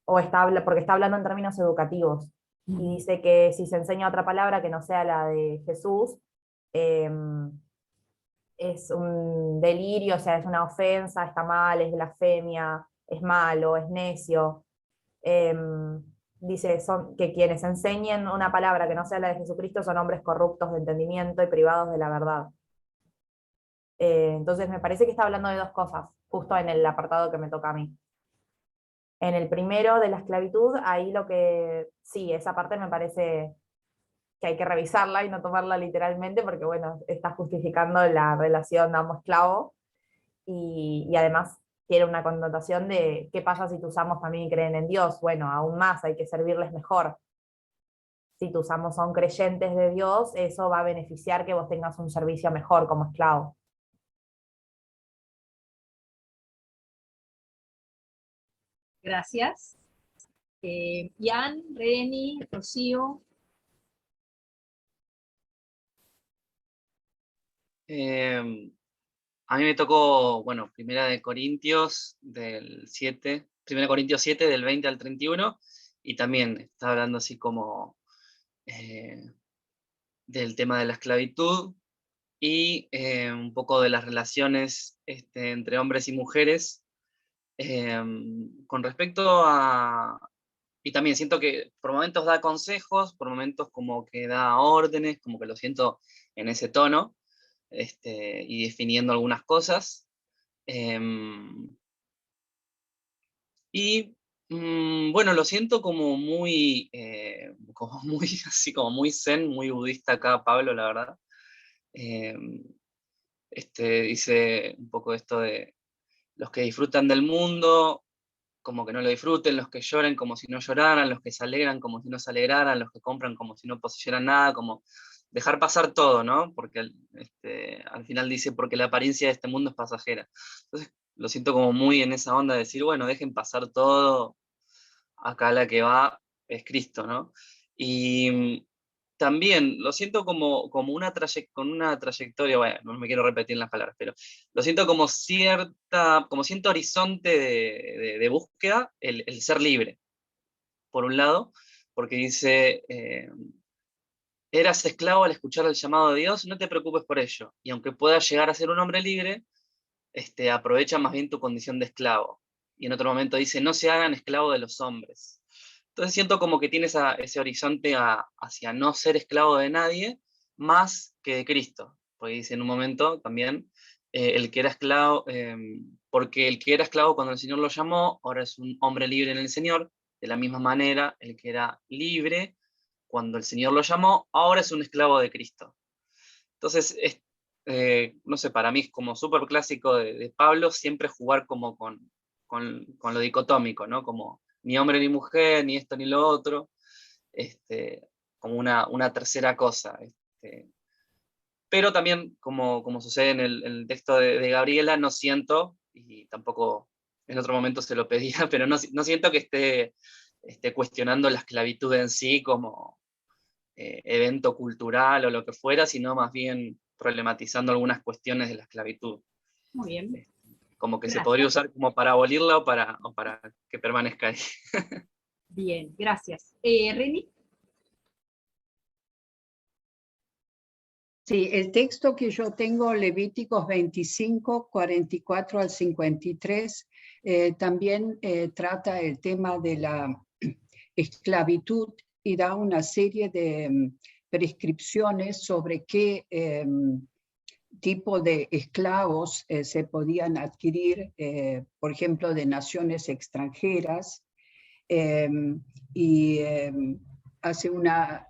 porque está hablando en términos educativos, y dice que si se enseña otra palabra que no sea la de Jesús, es un delirio, o sea, es una ofensa, está mal, es blasfemia, es malo, es necio. Dice que quienes enseñen una palabra que no sea la de Jesucristo son hombres corruptos de entendimiento y privados de la verdad. Entonces me parece que está hablando de dos cosas, justo en el apartado que me toca a mí. En el primero de la esclavitud, ahí sí, esa parte me parece que hay que revisarla y no tomarla literalmente, porque bueno, está justificando la relación amo-esclavo, y además tiene una connotación de qué pasa si tus amos también creen en Dios. Bueno, aún más, hay que servirles mejor. Si tus amos son creyentes de Dios, eso va a beneficiar que vos tengas un servicio mejor como esclavo. Gracias. Jan, Reni, Rocío. A mí me tocó, bueno, Primera de Corintios del 7, Primera Corintios 7 del 20 al 31, y también está hablando así como del tema de la esclavitud y un poco de las relaciones entre hombres y mujeres. Con respecto a... Y también siento que por momentos da consejos, por momentos como que da órdenes, como que lo siento en ese tono, y definiendo algunas cosas. Y bueno, lo siento como muy, así como muy zen, muy budista acá, Pablo, la verdad. Dice un poco esto de los que disfrutan del mundo, como que no lo disfruten, los que lloren como si no lloraran, los que se alegran como si no se alegraran, los que compran como si no poseyeran nada, como dejar pasar todo, ¿no? Porque al final dice, porque la apariencia de este mundo es pasajera. Entonces lo siento como muy en esa onda de decir, bueno, dejen pasar todo, acá la que va es Cristo, ¿no? Y también lo siento como una con una trayectoria, bueno, no me quiero repetir las palabras, pero lo siento como como cierto horizonte de búsqueda, el ser libre, por un lado, porque dice, eras esclavo al escuchar el llamado de Dios, no te preocupes por ello, y aunque puedas llegar a ser un hombre libre, aprovecha más bien tu condición de esclavo. Y en otro momento dice, no se hagan esclavos de los hombres. Entonces siento como que tienes ese horizonte hacia no ser esclavo de nadie, más que de Cristo. Porque dice en un momento también, el que era esclavo, porque el que era esclavo cuando el Señor lo llamó, ahora es un hombre libre en el Señor. De la misma manera, el que era libre cuando el Señor lo llamó, ahora es un esclavo de Cristo. Entonces, no sé, para mí es como súper clásico de Pablo siempre jugar como con lo dicotómico, ¿no? Como ni hombre ni mujer, ni esto ni lo otro, como una tercera cosa. Pero también, como sucede en el texto de Gabriela, no siento, y tampoco en otro momento se lo pedía, pero no siento que esté cuestionando la esclavitud en sí como evento cultural o lo que fuera, sino más bien problematizando algunas cuestiones de la esclavitud. Muy bien. Como que se Gracias. podría usar como para abolirla o para que permanezca ahí. Bien, gracias. Reni. Sí, el texto que yo tengo, Levíticos 25, 44 al 53, también trata el tema de la esclavitud y da una serie de prescripciones sobre qué tipo de esclavos se podían adquirir, por ejemplo, de naciones extranjeras, y hace una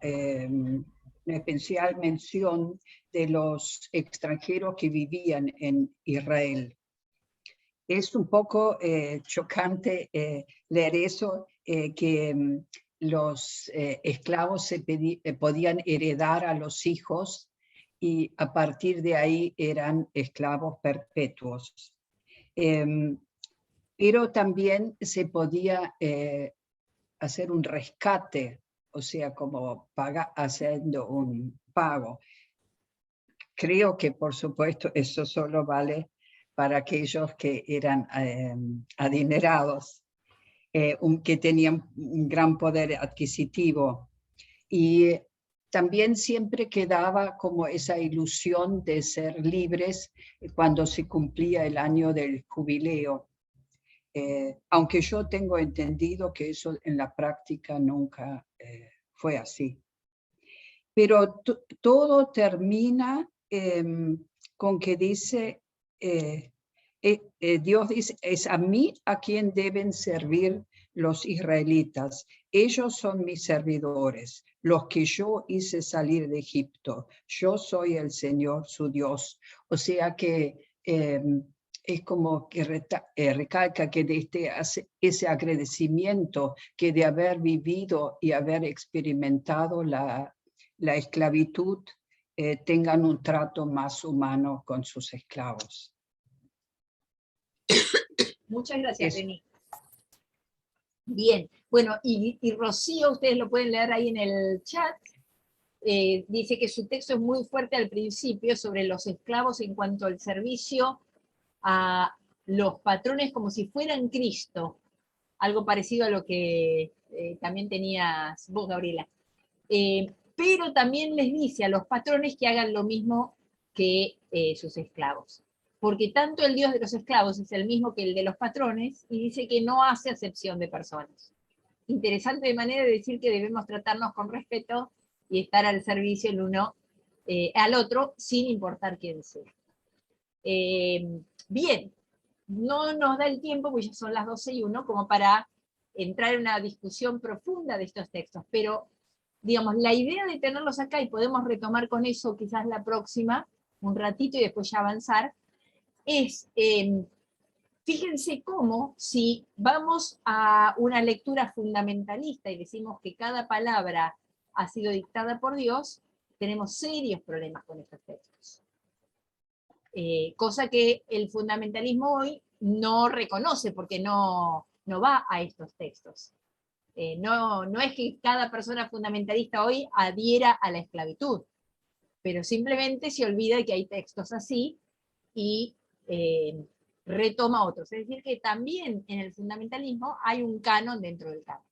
especial mención de los extranjeros que vivían en Israel. Es un poco chocante leer eso, que los esclavos podían heredar a los hijos y a partir de ahí eran esclavos perpetuos. Pero también se podía hacer un rescate, o sea, como haciendo un pago. Creo que, por supuesto, eso solo vale para aquellos que eran adinerados, que tenían un gran poder adquisitivo. Y también siempre quedaba como esa ilusión de ser libres cuando se cumplía el año del jubileo. Aunque yo tengo entendido que eso en la práctica nunca fue así. Pero todo termina con que dice, Dios dice, es a mí a quien deben servir los israelitas. Ellos son mis servidores, los que yo hice salir de Egipto. Yo soy el Señor, su Dios. O sea que es como que recalca que ese agradecimiento que de haber vivido y haber experimentado la esclavitud, tengan un trato más humano con sus esclavos. Muchas gracias, Eso. Reni. Bien, bueno, y Rocío, ustedes lo pueden leer ahí en el chat, dice que su texto es muy fuerte al principio sobre los esclavos en cuanto al servicio a los patrones como si fueran Cristo, algo parecido a lo que también tenías vos, Gabriela. Pero también les dice a los patrones que hagan lo mismo que sus esclavos. Porque tanto el Dios de los esclavos es el mismo que el de los patrones, y dice que no hace acepción de personas. Interesante de manera de decir que debemos tratarnos con respeto y estar al servicio el uno al otro, sin importar quién sea. Bien, no nos da el tiempo, porque ya son las 12:01, como para entrar en una discusión profunda de estos textos, pero digamos, la idea de tenerlos acá, y podemos retomar con eso quizás la próxima, un ratito y después ya avanzar, es, fíjense cómo si vamos a una lectura fundamentalista y decimos que cada palabra ha sido dictada por Dios, tenemos serios problemas con estos textos. Cosa que el fundamentalismo hoy no reconoce porque no va a estos textos. No es que cada persona fundamentalista hoy adhiera a la esclavitud, pero simplemente se olvida de que hay textos así y retoma otros. Es decir, que también en el fundamentalismo hay un canon dentro del canon.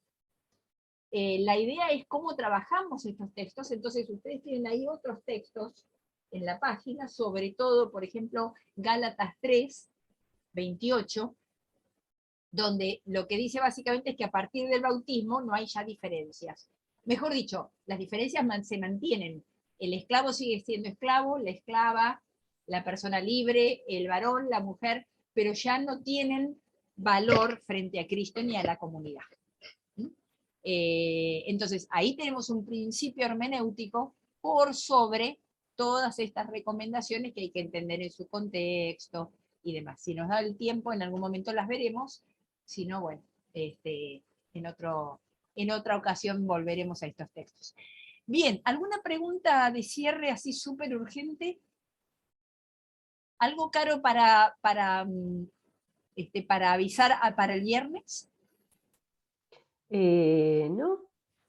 La idea es cómo trabajamos estos textos, entonces ustedes tienen ahí otros textos en la página, sobre todo, por ejemplo, Gálatas 3, 28, donde lo que dice básicamente es que a partir del bautismo no hay ya diferencias. Mejor dicho, las diferencias se mantienen. El esclavo sigue siendo esclavo, la esclava, la persona libre, el varón, la mujer, pero ya no tienen valor frente a Cristo ni a la comunidad. Entonces, ahí tenemos un principio hermenéutico por sobre todas estas recomendaciones que hay que entender en su contexto y demás. Si nos da el tiempo, en algún momento las veremos. Si no, bueno, en otra ocasión volveremos a estos textos. Bien, ¿alguna pregunta de cierre así súper urgente? ¿Algo caro para avisar para el viernes? No,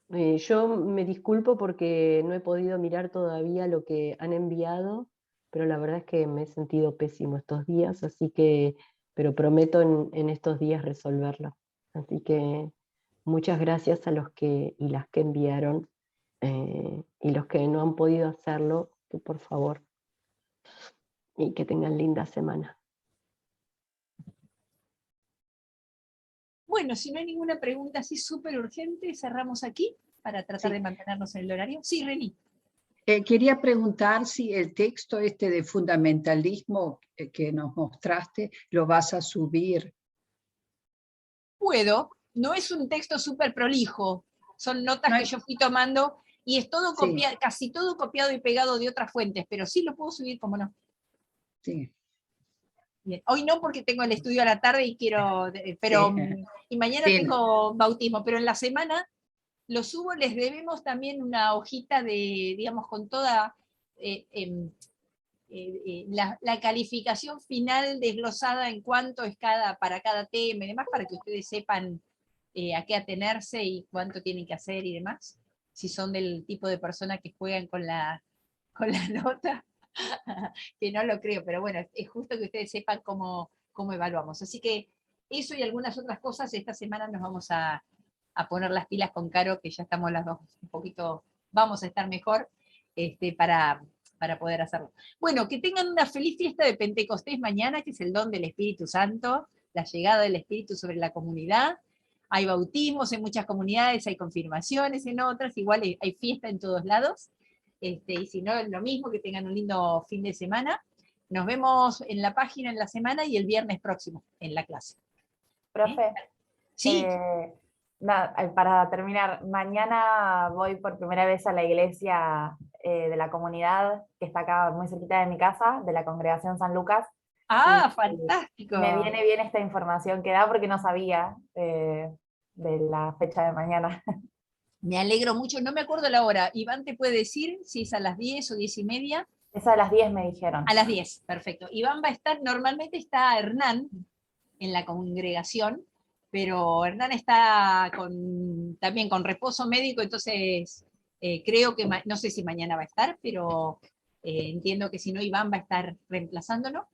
yo me disculpo porque no he podido mirar todavía lo que han enviado, pero la verdad es que me he sentido pésimo estos días, así que, pero prometo en estos días resolverlo. Así que muchas gracias a los que y las que enviaron, y los que no han podido hacerlo, que por favor, y que tengan linda semana. Bueno, si no hay ninguna pregunta así súper urgente, cerramos aquí para tratar Sí. de mantenernos en el horario. Sí, Reni. Quería preguntar si el texto este de fundamentalismo que nos mostraste lo vas a subir. Puedo, no es un texto súper prolijo, son notas No que es- yo fui tomando y es todo Sí. copiado, casi todo copiado y pegado de otras fuentes, pero sí lo puedo subir, como no. Sí, Bien. Hoy no porque tengo el estudio a la tarde y quiero, pero sí. y mañana Sí. tengo bautismo, pero en la semana lo subo, les debemos también una hojita de, digamos, con toda la calificación final desglosada en cuánto es para cada tema y demás, para que ustedes sepan a qué atenerse y cuánto tienen que hacer y demás, si son del tipo de persona que juegan con la nota, que no lo creo, pero bueno, es justo que ustedes sepan cómo evaluamos. Así que eso y algunas otras cosas, esta semana nos vamos a poner las pilas con Caro, que ya estamos las dos un poquito, vamos a estar mejor para poder hacerlo. Bueno, que tengan una feliz fiesta de Pentecostés mañana, que es el don del Espíritu Santo, la llegada del Espíritu sobre la comunidad. Hay bautismos en muchas comunidades, hay confirmaciones en otras, igual hay fiesta en todos lados. Y si no, es lo mismo, que tengan un lindo fin de semana. Nos vemos en la página en la semana y el viernes próximo en la clase. Profe, Sí. para terminar, mañana voy por primera vez a la iglesia de la comunidad que está acá muy cerquita de mi casa, de la Congregación San Lucas. Ah, Y fantástico. me viene bien esta información que da porque no sabía de la fecha de mañana. Me alegro mucho, no me acuerdo la hora. Iván te puede decir si es a las 10 o 10:30. Es a las 10 me dijeron. A las 10, perfecto. Iván va a estar, normalmente está Hernán en la congregación, pero Hernán está también con reposo médico, entonces creo que, no sé si mañana va a estar, pero entiendo que si no, Iván va a estar reemplazándolo.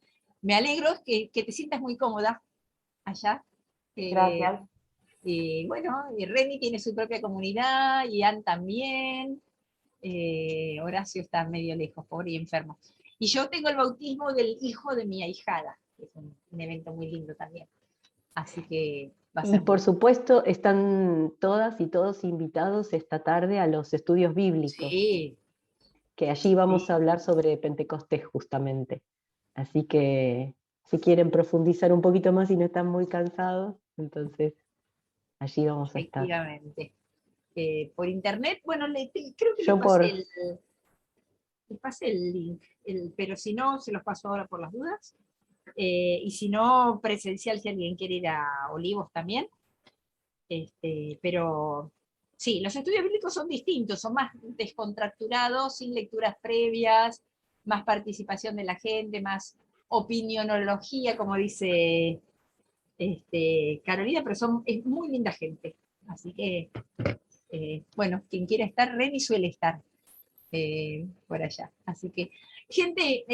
Me alegro que te sientas muy cómoda allá. Gracias. Y bueno, y Reni tiene su propia comunidad, Ian también. Horacio está medio lejos, pobre y enfermo. Y yo tengo el bautismo del hijo de mi ahijada, que es un evento muy lindo también. Así que va a Y ser por muy... supuesto están todas y todos invitados esta tarde a los estudios bíblicos, Sí, que allí vamos sí, a hablar sobre Pentecostés justamente. Así que si quieren profundizar un poquito más y no están muy cansados, entonces allí vamos a estar. efectivamente. Por internet, bueno, creo que Yo le pasé el link, pero si no, se los paso ahora por las dudas. Y si no, presencial, si alguien quiere ir a Olivos también. Pero sí, los estudios bíblicos son distintos, son más descontracturados, sin lecturas previas, más participación de la gente, más opinionología, como dice Carolina, pero es muy linda gente. Así que, bueno, quien quiera estar, Reni suele estar por allá. Así que, gente,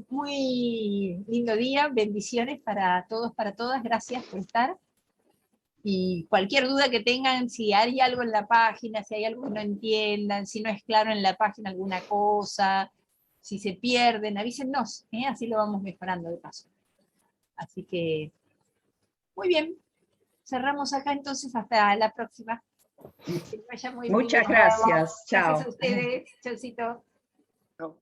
muy lindo día, bendiciones para todos, para todas, gracias por estar. Y cualquier duda que tengan, si hay algo en la página, si hay algo que no entiendan, si no es claro en la página alguna cosa, si se pierden, avísennos, así lo vamos mejorando de paso. Así que, muy bien, cerramos acá entonces, hasta la próxima. Que vaya muy, muy bien. Muchas gracias. Gracias a Chao. ustedes, chaucito. No.